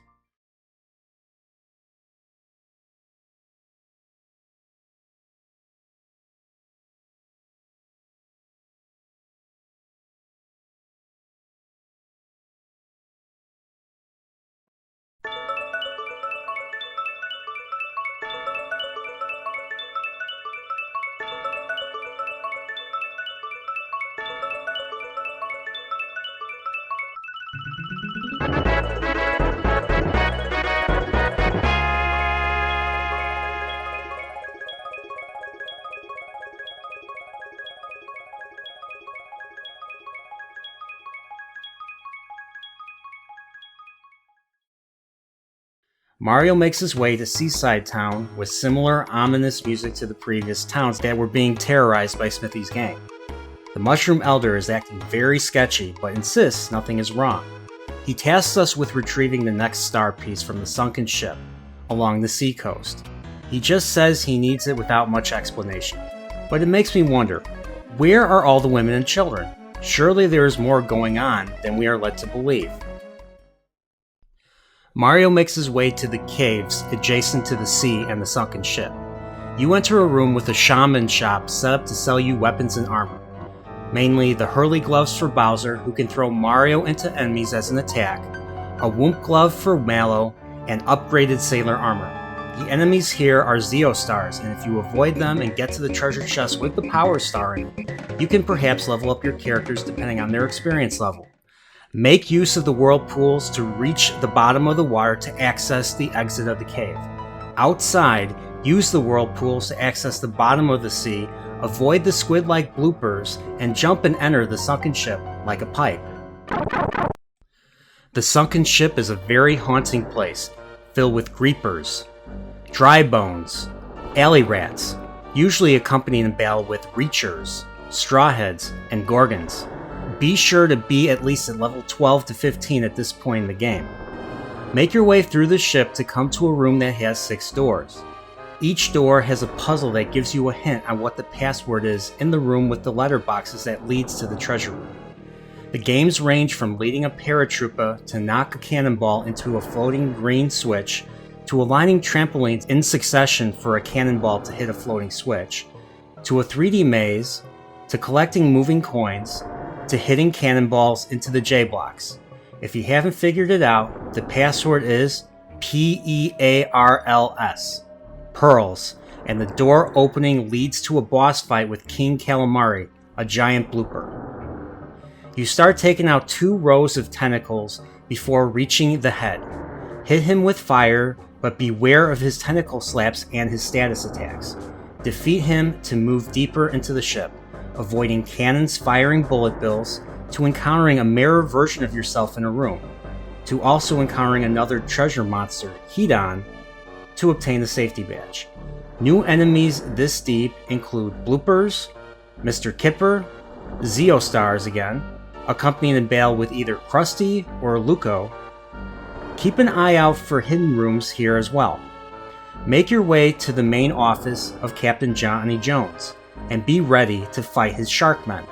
Mario makes his way to Seaside Town with similar ominous music to the previous towns that were being terrorized by Smithy's gang. The Mushroom Elder is acting very sketchy, but insists nothing is wrong. He tasks us with retrieving the next star piece from the sunken ship along the sea coast. He just says he needs it without much explanation. But it makes me wonder, where are all the women and children? Surely there is more going on than we are led to believe. Mario makes his way to the caves adjacent to the sea and the sunken ship. You enter a room with a shaman shop set up to sell you weapons and armor. Mainly the Hurley gloves for Bowser, who can throw Mario into enemies as an attack, a Whoomp glove for Mallow, and upgraded sailor armor. The enemies here are Zeostars, and if you avoid them and get to the treasure chest with the Power Star in it, you can perhaps level up your characters depending on their experience level. Make use of the whirlpools to reach the bottom of the water to access the exit of the cave. Outside, use the whirlpools to access the bottom of the sea, avoid the squid-like bloopers, and jump and enter the sunken ship like a pipe. The sunken ship is a very haunting place, filled with creepers, dry bones, alley rats, usually accompanied in battle with reachers, strawheads, and gorgons. Be sure to be at least at level 12 to 15 at this point in the game. Make your way through the ship to come to a room that has 6 doors. Each door has a puzzle that gives you a hint on what the password is in the room with the letterboxes that leads to the treasure room. The games range from leading a paratrooper to knock a cannonball into a floating green switch, to aligning trampolines in succession for a cannonball to hit a floating switch, to a 3D maze, to collecting moving coins, to hitting cannonballs into the J-blocks. If you haven't figured it out, the password is PEARLS, Pearls, and the door opening leads to a boss fight with King Calamari, a giant blooper. You start taking out 2 rows of tentacles before reaching the head. Hit him with fire, but beware of his tentacle slaps and his status attacks. Defeat him to move deeper into the ship, avoiding cannons firing bullet bills, to encountering a mirror version of yourself in a room, to also encountering another treasure monster, Hedon, to obtain the safety badge. New enemies this deep include bloopers, Mr. Kipper, Zeostars again, accompanied in battle with either Krusty or Luco. Keep an eye out for hidden rooms here as well. Make your way to the main office of Captain Johnny Jones, and be ready to fight his Sharkmen,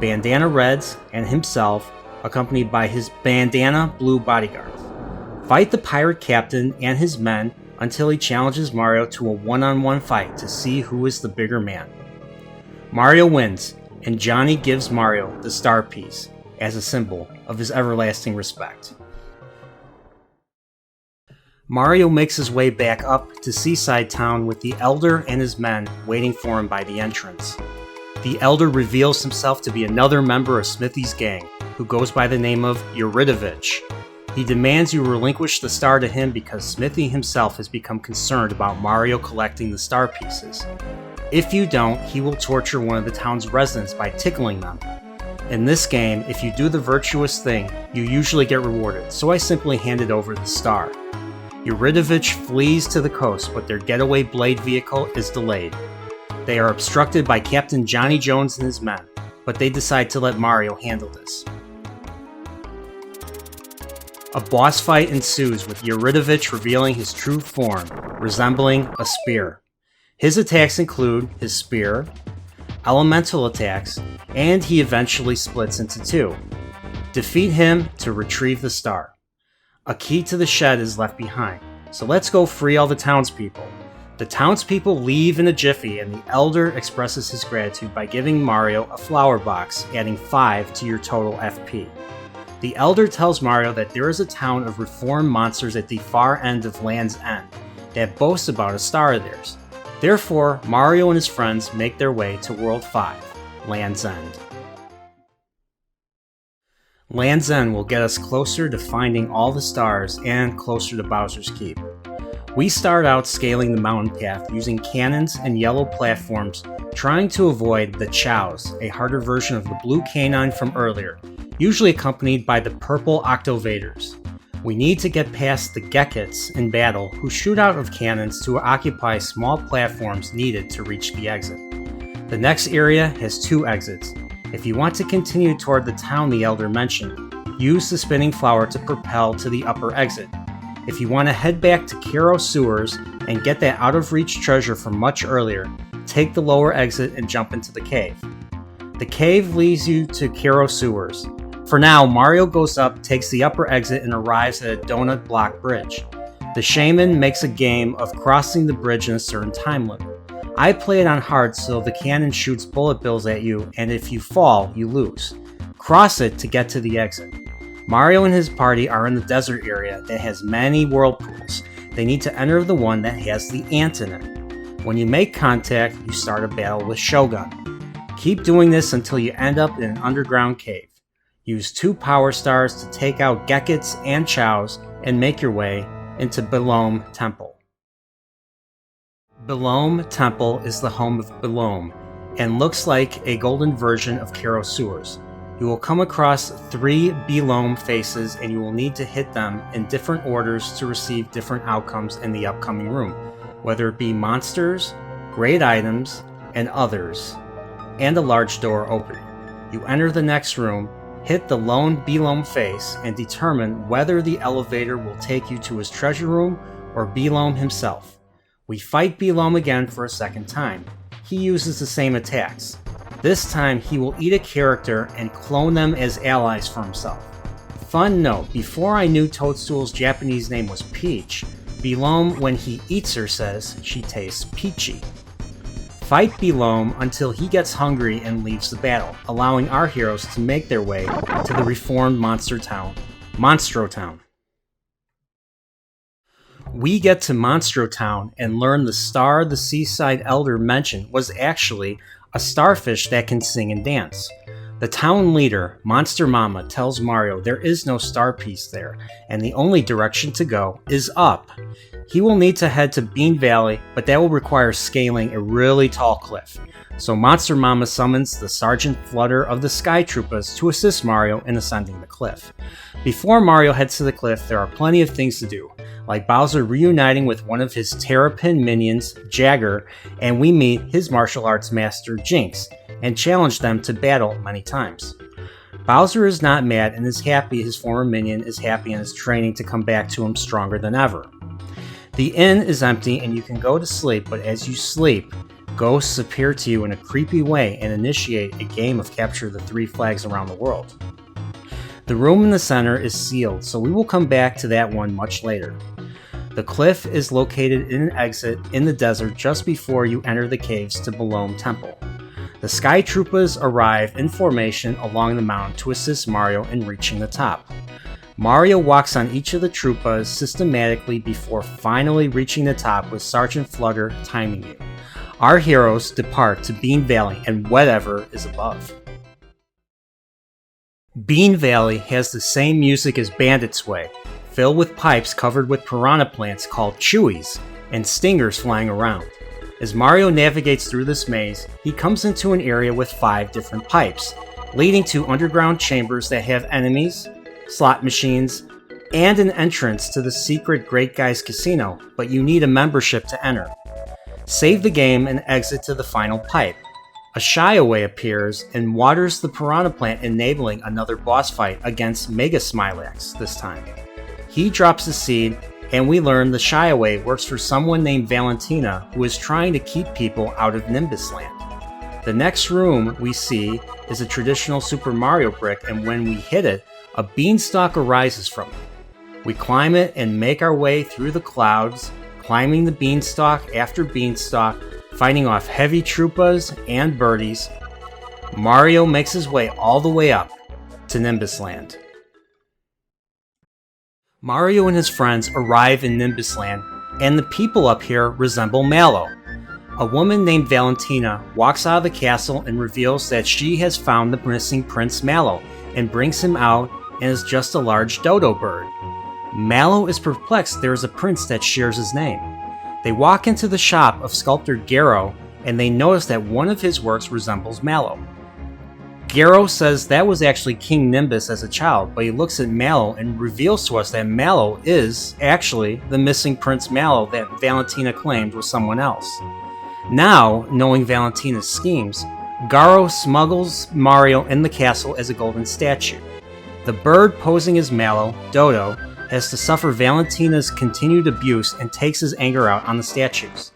Bandana Reds and himself, accompanied by his Bandana Blue bodyguards. Fight the pirate captain and his men until he challenges Mario to a one-on-one fight to see who is the bigger man. Mario wins, and Johnny gives Mario the star piece as a symbol of his everlasting respect. Mario makes his way back up to Seaside Town with the Elder and his men waiting for him by the entrance. The Elder reveals himself to be another member of Smithy's gang, who goes by the name of Yuridovich. He demands you relinquish the star to him because Smithy himself has become concerned about Mario collecting the star pieces. If you don't, he will torture one of the town's residents by tickling them. In this game, if you do the virtuous thing, you usually get rewarded, so I simply handed over the star. Yuridovich flees to the coast, but their getaway blade vehicle is delayed. They are obstructed by Captain Johnny Jones and his men, but they decide to let Mario handle this. A boss fight ensues with Yuridovich revealing his true form, resembling a spear. His attacks include his spear, elemental attacks, and he eventually splits into two. Defeat him to retrieve the star. A key to the shed is left behind, so let's go free all the townspeople. The townspeople leave in a jiffy, and the Elder expresses his gratitude by giving Mario a flower box, adding 5 to your total FP. The Elder tells Mario that there is a town of reformed monsters at the far end of Land's End that boasts about a star of theirs. Therefore, Mario and his friends make their way to World 5, Land's End. Land's End will get us closer to finding all the stars and closer to Bowser's Keep. We start out scaling the mountain path using cannons and yellow platforms, trying to avoid the Chows, a harder version of the blue canine from earlier, usually accompanied by the purple Octovaders. We need to get past the Gekits in battle, who shoot out of cannons to occupy small platforms needed to reach the exit. The next area has 2 exits. If you want to continue toward the town the Elder mentioned, use the spinning flower to propel to the upper exit. If you want to head back to Chihiro Sewers and get that out-of-reach treasure from much earlier, take the lower exit and jump into the cave. The cave leads you to Chihiro Sewers. For now, Mario goes up, takes the upper exit, and arrives at a donut block bridge. The shaman makes a game of crossing the bridge in a certain time limit. I play it on hard so the cannon shoots bullet bills at you, and if you fall, you lose. Cross it to get to the exit. Mario and his party are in the desert area that has many whirlpools. They need to enter the one that has the ant in it. When you make contact, you start a battle with Shogun. Keep doing this until you end up in an underground cave. Use 2 power stars to take out Gekits and Chows and make your way into Belome Temple. Belome Temple is the home of Belome and looks like a golden version of Chihiro Sewers. You will come across 3 Belome faces and you will need to hit them in different orders to receive different outcomes in the upcoming room, whether it be monsters, great items, and others, and a large door opening. You enter the next room, hit the lone Belome face, and determine whether the elevator will take you to his treasure room or Belome himself. We fight Belome again for a second time. He uses the same attacks. This time, he will eat a character and clone them as allies for himself. Fun note, before I knew Toadstool's Japanese name was Peach, Belome, when he eats her, says she tastes peachy. Fight Belome until he gets hungry and leaves the battle, allowing our heroes to make their way to the reformed monster town, Monstro Town. We get to Monstro Town and learn the star the Seaside Elder mentioned was actually a starfish that can sing and dance. The town leader, Monster Mama, tells Mario there is no star piece there, and the only direction to go is up. He will need to head to Bean Valley, but that will require scaling a really tall cliff. So Monster Mama summons the Sergeant Flutter of the Sky Troopas to assist Mario in ascending the cliff. Before Mario heads to the cliff, there are plenty of things to do, like Bowser reuniting with one of his Terrapin minions, Jagger, and we meet his martial arts master, Jinx, and challenge them to battle many times. Bowser is not mad and is happy his former minion is happy and is training to come back to him stronger than ever. The inn is empty and you can go to sleep, but as you sleep, ghosts appear to you in a creepy way and initiate a game of capture the 3 flags around the world. The room in the center is sealed, so we will come back to that one much later. The cliff is located in an exit in the desert just before you enter the caves to Belome Temple. The Sky Troopas arrive in formation along the mountain to assist Mario in reaching the top. Mario walks on each of the Troopas systematically before finally reaching the top with Sergeant Flutter timing you. Our heroes depart to Bean Valley and whatever is above. Bean Valley has the same music as Bandit's Way, filled with pipes covered with piranha plants called chewies, and stingers flying around. As Mario navigates through this maze, he comes into an area with 5 different pipes, leading to underground chambers that have enemies, slot machines, and an entrance to the secret Great Guys Casino, but you need a membership to enter. Save the game and exit to the final pipe. A Shyaway appears and waters the piranha plant, enabling another boss fight against Mega Smilax this time. He drops a seed, and we learn the Shyaway works for someone named Valentina who is trying to keep people out of Nimbus Land. The next room we see is a traditional Super Mario brick, and when we hit it, a beanstalk arises from it. We climb it and make our way through the clouds, climbing the beanstalk after beanstalk, fighting off heavy Troopas and birdies. Mario makes his way all the way up to Nimbus Land. Mario and his friends arrive in Nimbus Land, and the people up here resemble Mallow. A woman named Valentina walks out of the castle and reveals that she has found the missing Prince Mallow and brings him out and is just a large dodo bird. Mallow is perplexed there is a prince that shares his name. They walk into the shop of sculptor Garrow, and they notice that one of his works resembles Mallow. Garrow says that was actually King Nimbus as a child, but he looks at Mallow and reveals to us that Mallow is actually the missing Prince Mallow that Valentina claimed was someone else. Now, knowing Valentina's schemes, Garrow smuggles Mario in the castle as a golden statue. The bird posing as Mallow, Dodo, has to suffer Valentina's continued abuse and takes his anger out on the statues.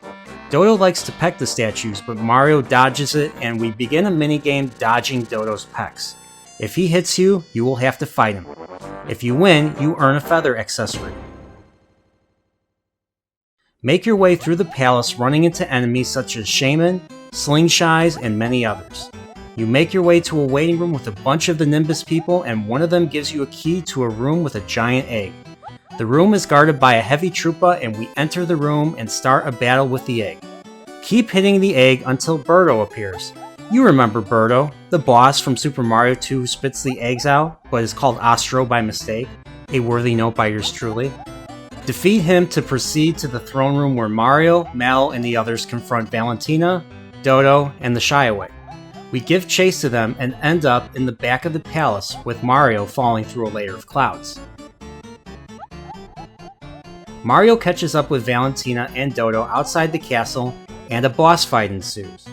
Dodo likes to peck the statues, but Mario dodges it, and we begin a minigame dodging Dodo's pecks. If he hits you, you will have to fight him. If you win, you earn a feather accessory. Make your way through the palace running into enemies such as Shaman, Slingshies, and many others. You make your way to a waiting room with a bunch of the Nimbus people, and one of them gives you a key to a room with a giant egg. The room is guarded by a heavy Troopa, and we enter the room and start a battle with the egg. Keep hitting the egg until Birdo appears. You remember Birdo, the boss from Super Mario 2 who spits the eggs out, but is called Ostro by mistake, a worthy note by yours truly. Defeat him to proceed to the throne room where Mario, Mal, and the others confront Valentina, Dodo, and the Shyaway. We give chase to them and end up in the back of the palace with Mario falling through a layer of clouds. Mario catches up with Valentina and Dodo outside the castle, and a boss fight ensues.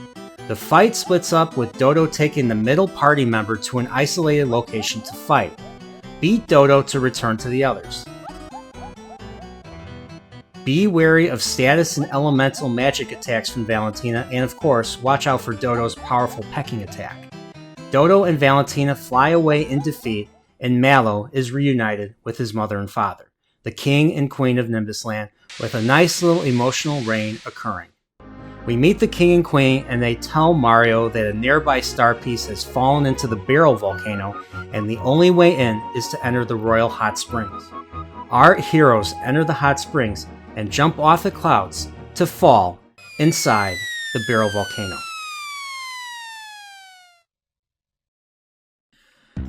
The fight splits up with Dodo taking the middle party member to an isolated location to fight. Beat Dodo to return to the others. Be wary of status and elemental magic attacks from Valentina, and of course, watch out for Dodo's powerful pecking attack. Dodo and Valentina fly away in defeat, and Mallow is reunited with his mother and father, the king and queen of Nimbus Land, with a nice little emotional reign occurring. We meet the king and queen, and they tell Mario that a nearby star piece has fallen into the Barrel Volcano, and the only way in is to enter the Royal Hot Springs. Our heroes enter the hot springs and jump off the clouds to fall inside the Barrel Volcano.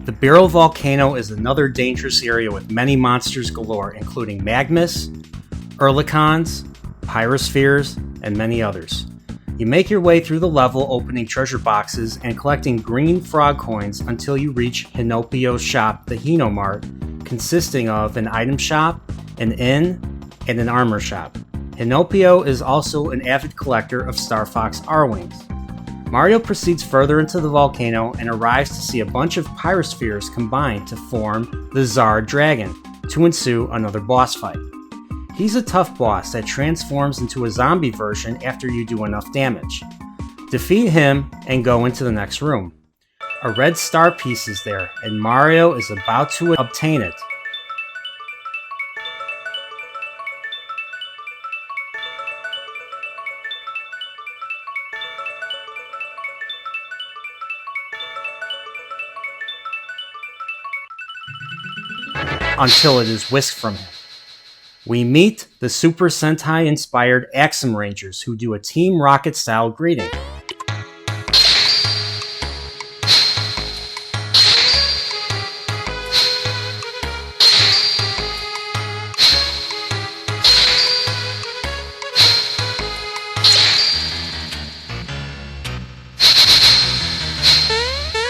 The Barrel Volcano is another dangerous area with many monsters galore, including Magmas, Earlicons, Pyrospheres, and many others. You make your way through the level opening treasure boxes and collecting green frog coins until you reach Hinopio's shop, the Hino Mart, consisting of an item shop, an inn, and an armor shop. Hinopio is also an avid collector of Star Fox R-Wings. Mario proceeds further into the volcano and arrives to see a bunch of Pyrospheres combine to form the Zard Dragon, to ensue another boss fight. He's a tough boss that transforms into a zombie version after you do enough damage. Defeat him and go into the next room. A red star piece is there, and Mario is about to obtain it. until it is whisked from him. We meet the Super Sentai-inspired Axum Rangers, who do a Team Rocket-style greeting.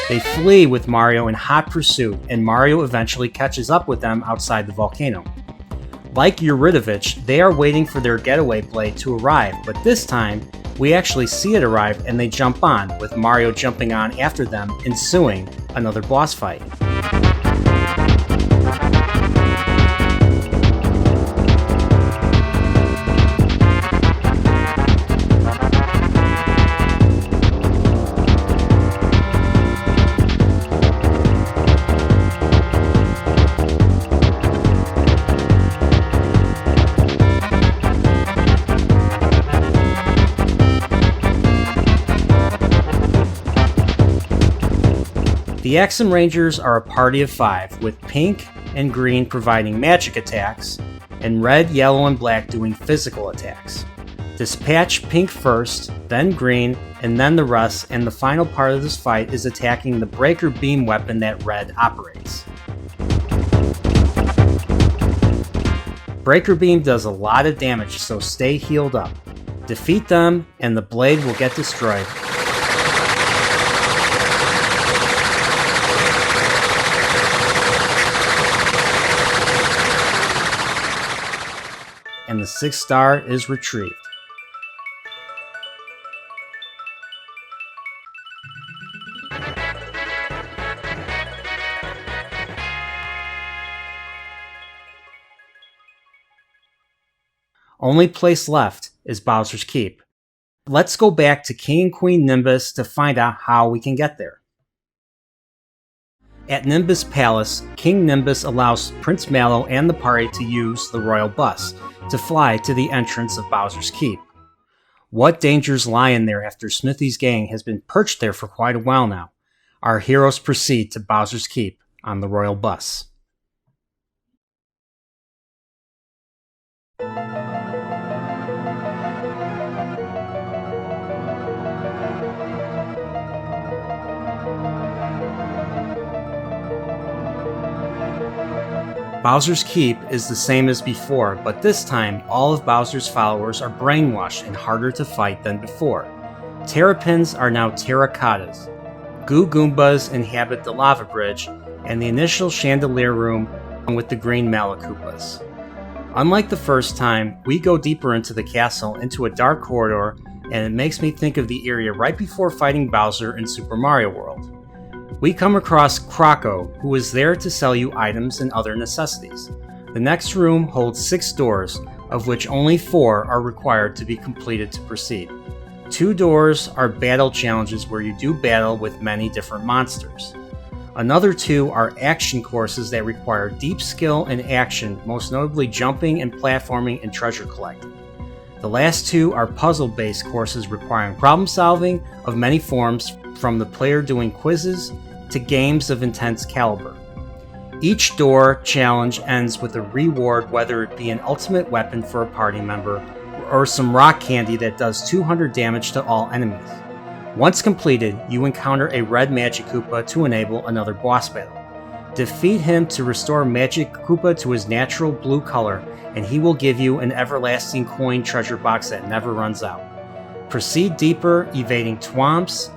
They flee with Mario in hot pursuit, and Mario eventually catches up with them outside the volcano. Like Yuridovich, they are waiting for their getaway blade to arrive, but this time, we actually see it arrive and they jump on, with Mario jumping on after them, ensuing another boss fight. The Axum Rangers are a party of 5, with pink and green providing magic attacks, and red, yellow, and black doing physical attacks. Dispatch pink first, then green, and then the rest, and the final part of this fight is attacking the breaker beam weapon that red operates. Breaker beam does a lot of damage, so stay healed up. Defeat them, and the blade will get destroyed. And the 6th star is retrieved. Only place left is Bowser's Keep. Let's go back to King and Queen Nimbus to find out how we can get there. At Nimbus Palace, King Nimbus allows Prince Mallow and the party to use the royal bus to fly to the entrance of Bowser's Keep. What dangers lie in there after Smithy's gang has been perched there for quite a while now? Our heroes proceed to Bowser's Keep on the royal bus. Bowser's Keep is the same as before, but this time all of Bowser's followers are brainwashed and harder to fight than before. Terrapins are now Terracottas. Goo Goombas inhabit the lava bridge, and the initial chandelier room with the green Malakoopas. Unlike the first time, we go deeper into the castle, into a dark corridor, and it makes me think of the area right before fighting Bowser in Super Mario World. We come across Croco, who is there to sell you items and other necessities. The next room holds 6 doors, of which only 4 are required to be completed to proceed. 2 doors are battle challenges where you do battle with many different monsters. Another 2 are action courses that require deep skill and action, most notably jumping and platforming and treasure collecting. The last 2 are puzzle-based courses requiring problem solving of many forms, from the player doing quizzes to games of intense caliber. Each door challenge ends with a reward, whether it be an ultimate weapon for a party member or some rock candy that does 200 damage to all enemies. Once completed, you encounter a red Magic Koopa to enable another boss battle. Defeat him to restore Magic Koopa to his natural blue color, and he will give you an everlasting coin treasure box that never runs out. Proceed deeper, evading Twomps,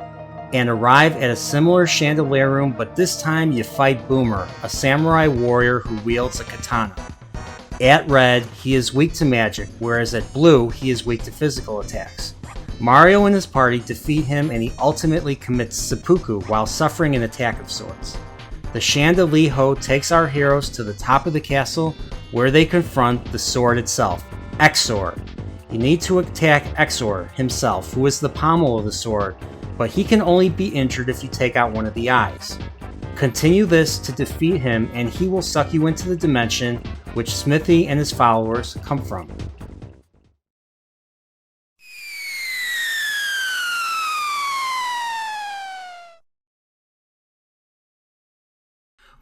and arrive at a similar chandelier room, but this time you fight Boomer, a samurai warrior who wields a katana. At red, he is weak to magic, whereas at blue, he is weak to physical attacks. Mario and his party defeat him, and he ultimately commits seppuku while suffering an attack of sorts. The Chandeliho takes our heroes to the top of the castle, where they confront the sword itself, Exor. You need to attack Exor himself, who is the pommel of the sword, but he can only be injured if you take out one of the eyes. Continue this to defeat him, and he will suck you into the dimension which Smithy and his followers come from.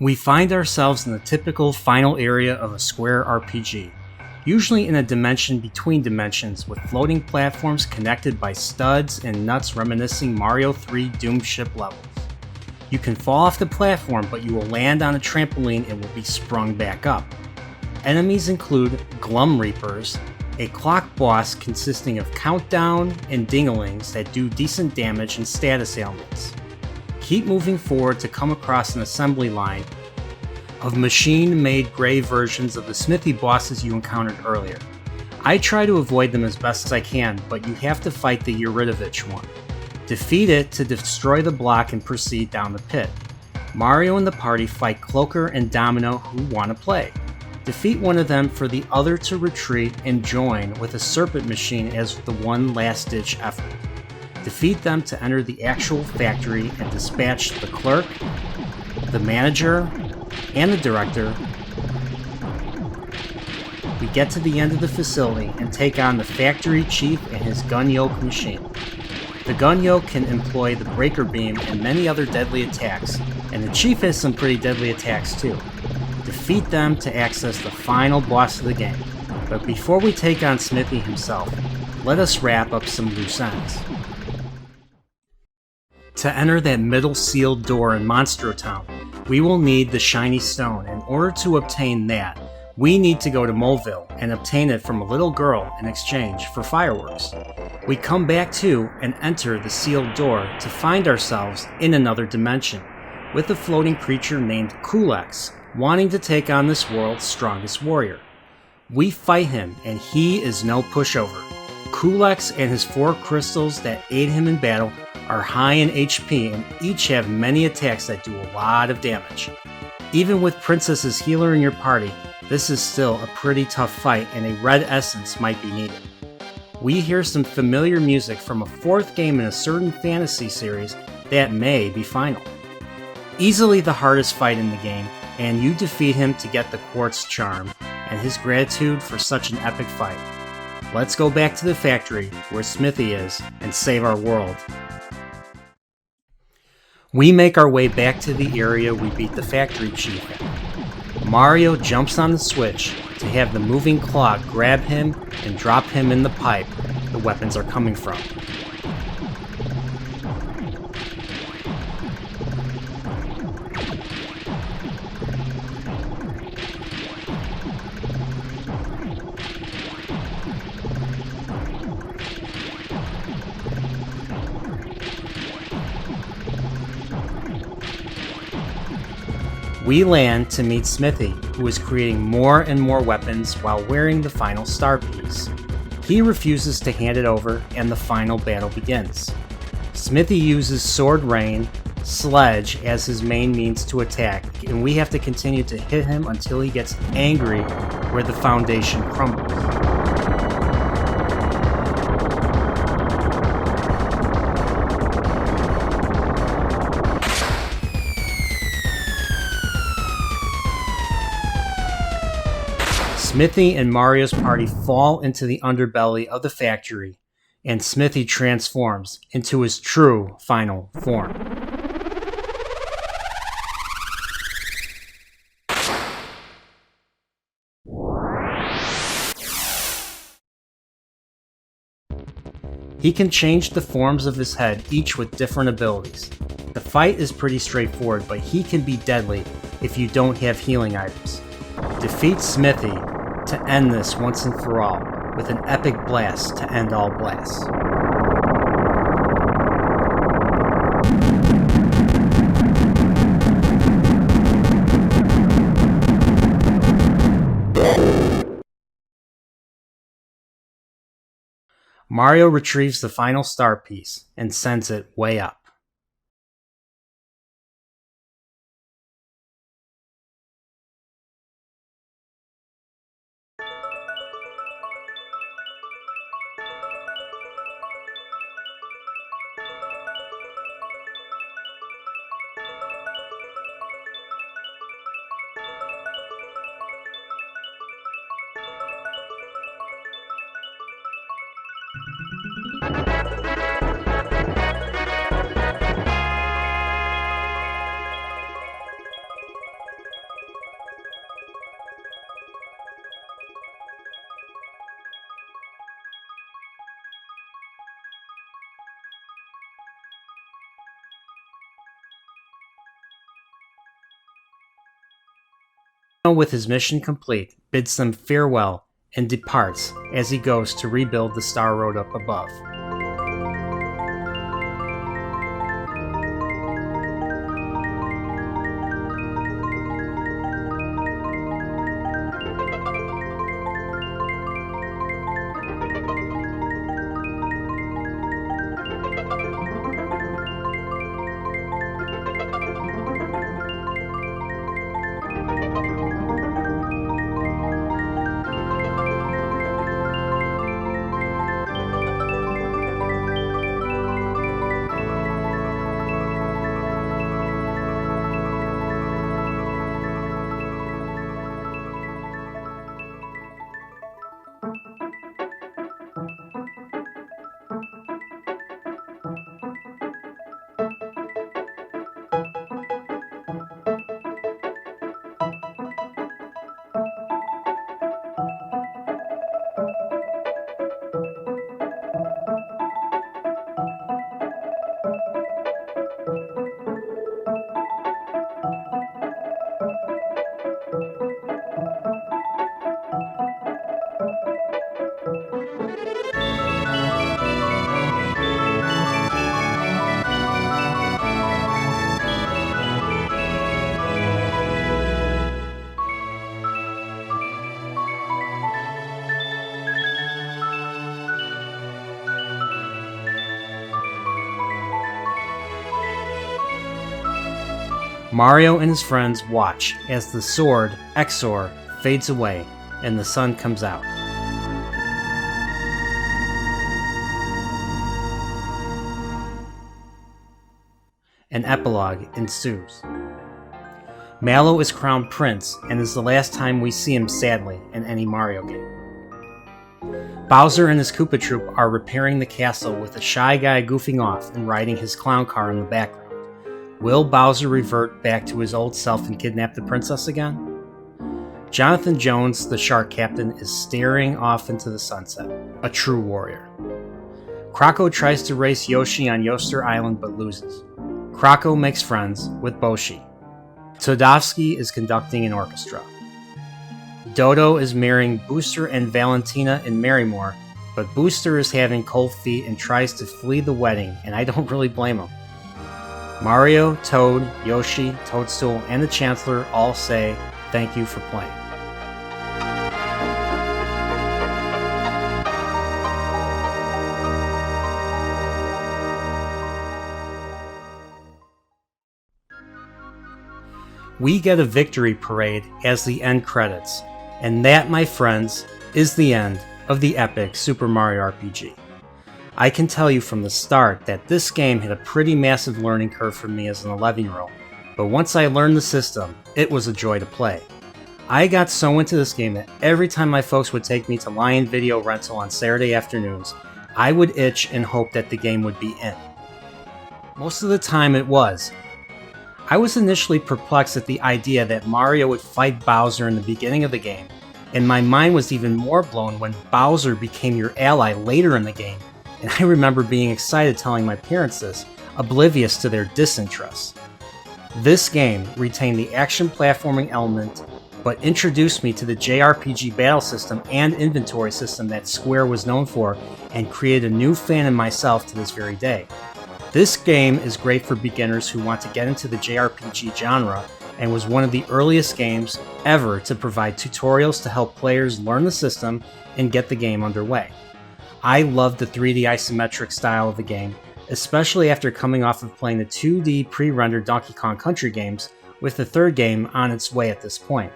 We find ourselves in the typical final area of a square RPG, usually in a dimension between dimensions with floating platforms connected by studs and nuts reminiscing Mario 3 Doom ship levels. You can fall off the platform, but you will land on a trampoline and will be sprung back up. Enemies include Glum Reapers, a clock boss consisting of Countdown and Dinglings that do decent damage and status ailments. Keep moving forward to come across an assembly line of machine-made gray versions of the smithy bosses you encountered earlier. I try to avoid them as best as I can, but you have to fight the Eurytovich one. Defeat it to destroy the block and proceed down the pit. Mario and the party fight Cloaker and Domino who want to play. Defeat one of them for the other to retreat and join with a Serpent Machine as the one last-ditch effort. Defeat them to enter the actual factory and dispatch the clerk, the manager, and the director. We get to the end of the facility and take on the factory chief and his gun yoke machine. The gun yoke can employ the breaker beam and many other deadly attacks, and the chief has some pretty deadly attacks too. Defeat them to access the final boss of the game. But before we take on Smithy himself, let us wrap up some loose ends. To enter that middle sealed door in Monstro Town, we will need the shiny stone. In order to obtain that, we need to go to Moleville and obtain it from a little girl in exchange for fireworks. We come back to and enter the sealed door to find ourselves in another dimension, with a floating creature named Kulex, wanting to take on this world's strongest warrior. We fight him, and he is no pushover. Kulex and his 4 crystals that aid him in battle are high in HP and each have many attacks that do a lot of damage. Even with Princess's healer in your party, this is still a pretty tough fight and a red essence might be needed. We hear some familiar music from a 4th game in a certain fantasy series that may be final. Easily the hardest fight in the game, and you defeat him to get the Quartz Charm and his gratitude for such an epic fight. Let's go back to the factory where Smithy is and save our world. We make our way back to the area we beat the factory chief at. Mario jumps on the switch to have the moving claw grab him and drop him in the pipe the weapons are coming from. We land to meet Smithy, who is creating more and more weapons while wearing the final star piece. He refuses to hand it over, and the final battle begins. Smithy uses Sword Rain, Sledge as his main means to attack, and we have to continue to hit him until he gets angry where the foundation crumbles. Smithy and Mario's party fall into the underbelly of the factory, and Smithy transforms into his true final form. He can change the forms of his head, each with different abilities. The fight is pretty straightforward, but he can be deadly if you don't have healing items. Defeat Smithy to end this once and for all, with an epic blast to end all blasts. Mario retrieves the final star piece and sends it way up. With his mission complete, bids them farewell and departs as he goes to rebuild the Star Road up above. Mario and his friends watch as the sword, Exor, fades away and the sun comes out. An epilogue ensues. Mallow is crowned prince and is the last time we see him, sadly, in any Mario game. Bowser and his Koopa Troop are repairing the castle with a shy guy goofing off and riding his clown car in the background. Will Bowser revert back to his old self and kidnap the princess again? Jonathan Jones, the shark captain, is staring off into the sunset, a true warrior. Krako tries to race Yoshi on Yoster Island but loses. Krako makes friends with Boshi. Todovsky is conducting an orchestra. Dodo is marrying Booster and Valentina in Marrymore, but Booster is having cold feet and tries to flee the wedding, and I don't really blame him. Mario, Toad, Yoshi, Toadstool, and the Chancellor all say thank you for playing. We get a victory parade as the end credits, and that, my friends, is the end of the epic Super Mario RPG. I can tell you from the start that this game had a pretty massive learning curve for me as an 11-year-old, but once I learned the system, it was a joy to play. I got so into this game that every time my folks would take me to Lion Video Rental on Saturday afternoons, I would itch and hope that the game would be in. Most of the time it was. I was initially perplexed at the idea that Mario would fight Bowser in the beginning of the game, and my mind was even more blown when Bowser became your ally later in the game, and I remember being excited telling my parents this, oblivious to their disinterest. This game retained the action platforming element, but introduced me to the JRPG battle system and inventory system that Square was known for, and created a new fan in myself to this very day. This game is great for beginners who want to get into the JRPG genre, and was one of the earliest games ever to provide tutorials to help players learn the system and get the game underway. I loved the 3D isometric style of the game, especially after coming off of playing the 2D pre-rendered Donkey Kong Country games, with the third game on its way at this point.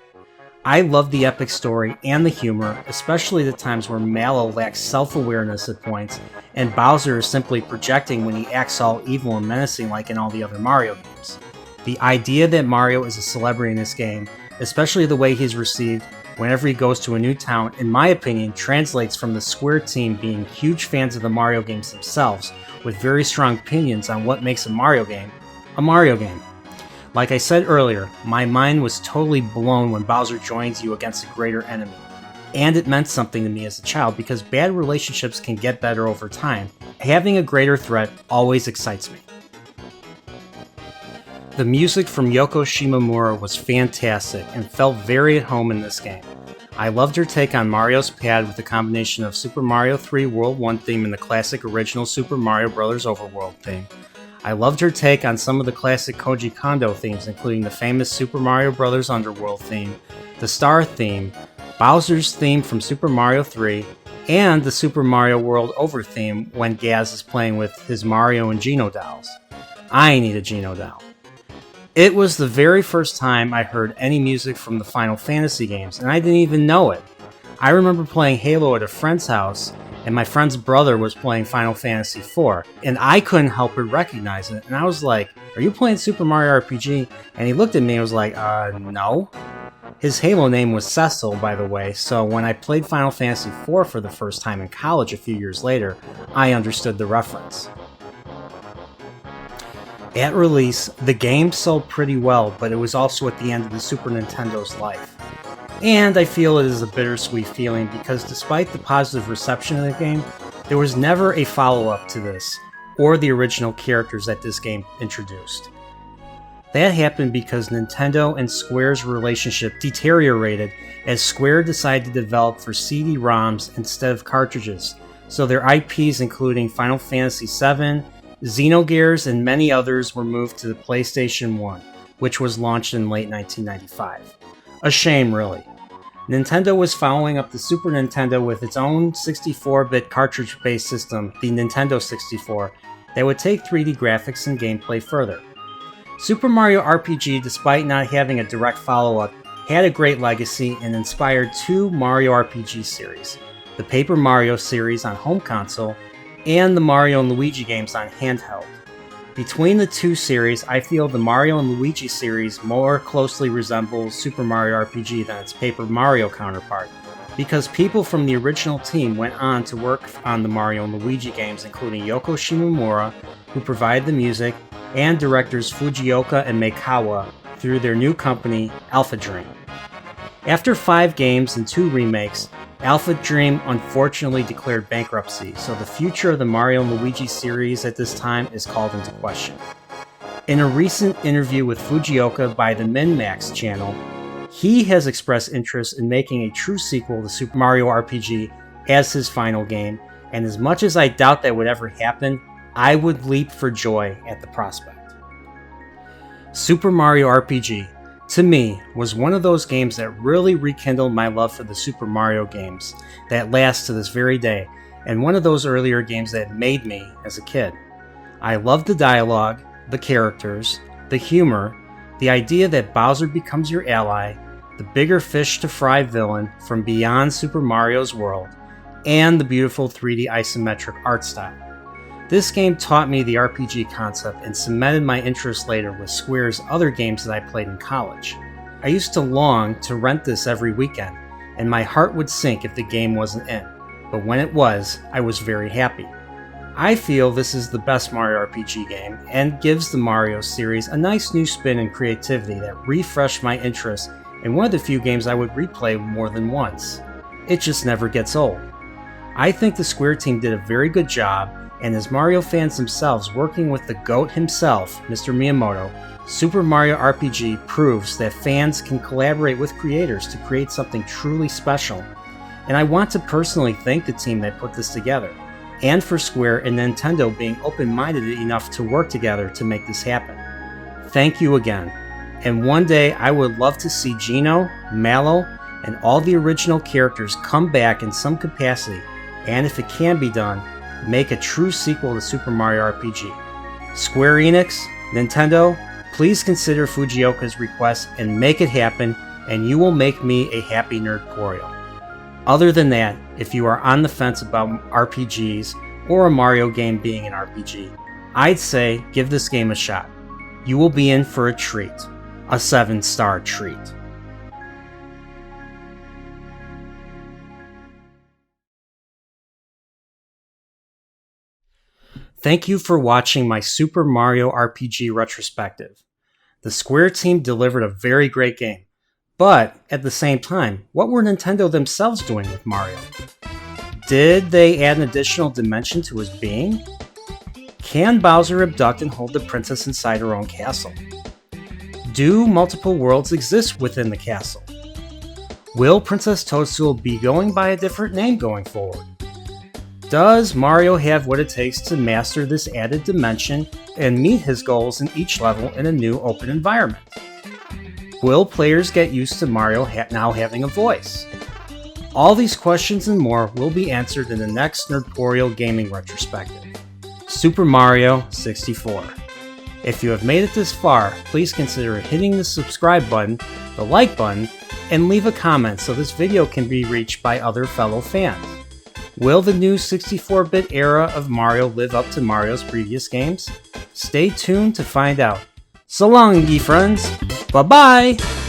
I loved the epic story and the humor, especially the times where Mallow lacks self-awareness at points, and Bowser is simply projecting when he acts all evil and menacing like in all the other Mario games. The idea that Mario is a celebrity in this game, especially the way he's received whenever he goes to a new town, in my opinion, translates from the Square team being huge fans of the Mario games themselves, with very strong opinions on what makes a Mario game a Mario game. Like I said earlier, my mind was totally blown when Bowser joins you against a greater enemy. And it meant something to me as a child because bad relationships can get better over time. Having a greater threat always excites me. The music from Yoko Shimomura was fantastic and felt very at home in this game. I loved her take on Mario's pad with the combination of Super Mario 3 World 1 theme and the classic original Super Mario Bros. Overworld theme. I loved her take on some of the classic Koji Kondo themes, including the famous Super Mario Bros. Underworld theme, the Star theme, Bowser's theme from Super Mario 3, and the Super Mario World Over theme when Gaz is playing with his Mario and Geno dolls. I need a Geno doll. It was the very first time I heard any music from the Final Fantasy games, and I didn't even know it. I remember playing Halo at a friend's house, and my friend's brother was playing Final Fantasy IV, and I couldn't help but recognize it, and I was like, "Are you playing Super Mario RPG?" And he looked at me and was like, no. His Halo name was Cecil, by the way, so when I played Final Fantasy IV for the first time in college a few years later, I understood the reference. At release, the game sold pretty well, but it was also at the end of the Super Nintendo's life. And I feel it is a bittersweet feeling because despite the positive reception of the game, there was never a follow-up to this, or the original characters that this game introduced. That happened because Nintendo and Square's relationship deteriorated as Square decided to develop for CD-ROMs instead of cartridges, so their IPs including Final Fantasy VII, Xenogears, and many others were moved to the PlayStation 1, which was launched in late 1995. A shame, really. Nintendo was following up the Super Nintendo with its own 64-bit cartridge-based system, the Nintendo 64, that would take 3D graphics and gameplay further. Super Mario RPG, despite not having a direct follow-up, had a great legacy and inspired two Mario RPG series, the Paper Mario series on home console and the Mario and Luigi games on handheld. Between the two series, I feel the Mario and Luigi series more closely resembles Super Mario RPG than its Paper Mario counterpart, because people from the original team went on to work on the Mario and Luigi games, including Yoko Shimomura, who provided the music, and directors Fujioka and Maekawa through their new company, Alpha Dream. After 5 games and 2 remakes, Alpha Dream unfortunately declared bankruptcy, so the future of the Mario and Luigi series at this time is called into question. In a recent interview with Fujioka by the MinnMax channel, he has expressed interest in making a true sequel to Super Mario RPG as his final game, and as much as I doubt that would ever happen, I would leap for joy at the prospect. Super Mario RPG, to me, was one of those games that really rekindled my love for the Super Mario games that last to this very day, and one of those earlier games that made me as a kid. I loved the dialogue, the characters, the humor, the idea that Bowser becomes your ally, the bigger fish to fry villain from beyond Super Mario's world, and the beautiful 3D isometric art style. This game taught me the RPG concept and cemented my interest later with Square's other games that I played in college. I used to long to rent this every weekend, and my heart would sink if the game wasn't in, but when it was, I was very happy. I feel this is the best Mario RPG game, and gives the Mario series a nice new spin and creativity that refreshed my interest in one of the few games I would replay more than once. It just never gets old. I think the Square team did a very good job, and as Mario fans themselves working with the GOAT himself, Mr. Miyamoto, Super Mario RPG proves that fans can collaborate with creators to create something truly special. And I want to personally thank the team that put this together, and for Square and Nintendo being open-minded enough to work together to make this happen. Thank you again. And one day I would love to see Geno, Mallow, and all the original characters come back in some capacity, and if it can be done, make a true sequel to Super Mario RPG. Square Enix, Nintendo, please consider Fujioka's request and make it happen, and you will make me a happy nerdporial. Other than that, if you are on the fence about RPGs or a Mario game being an RPG, I'd say give this game a shot. You will be in for a treat. A 7-star treat. Thank you for watching my Super Mario RPG Retrospective. The Square team delivered a very great game, but at the same time, what were Nintendo themselves doing with Mario? Did they add an additional dimension to his being? Can Bowser abduct and hold the princess inside her own castle? Do multiple worlds exist within the castle? Will Princess Toadstool be going by a different name going forward? Does Mario have what it takes to master this added dimension and meet his goals in each level in a new open environment? Will players get used to Mario now having a voice? All these questions and more will be answered in the next Nerdporial Gaming Retrospective, Super Mario 64. If you have made it this far, please consider hitting the subscribe button, the like button, and leave a comment so this video can be reached by other fellow fans. Will the new 64-bit era of Mario live up to Mario's previous games? Stay tuned to find out. So long, ye friends. Bye-bye!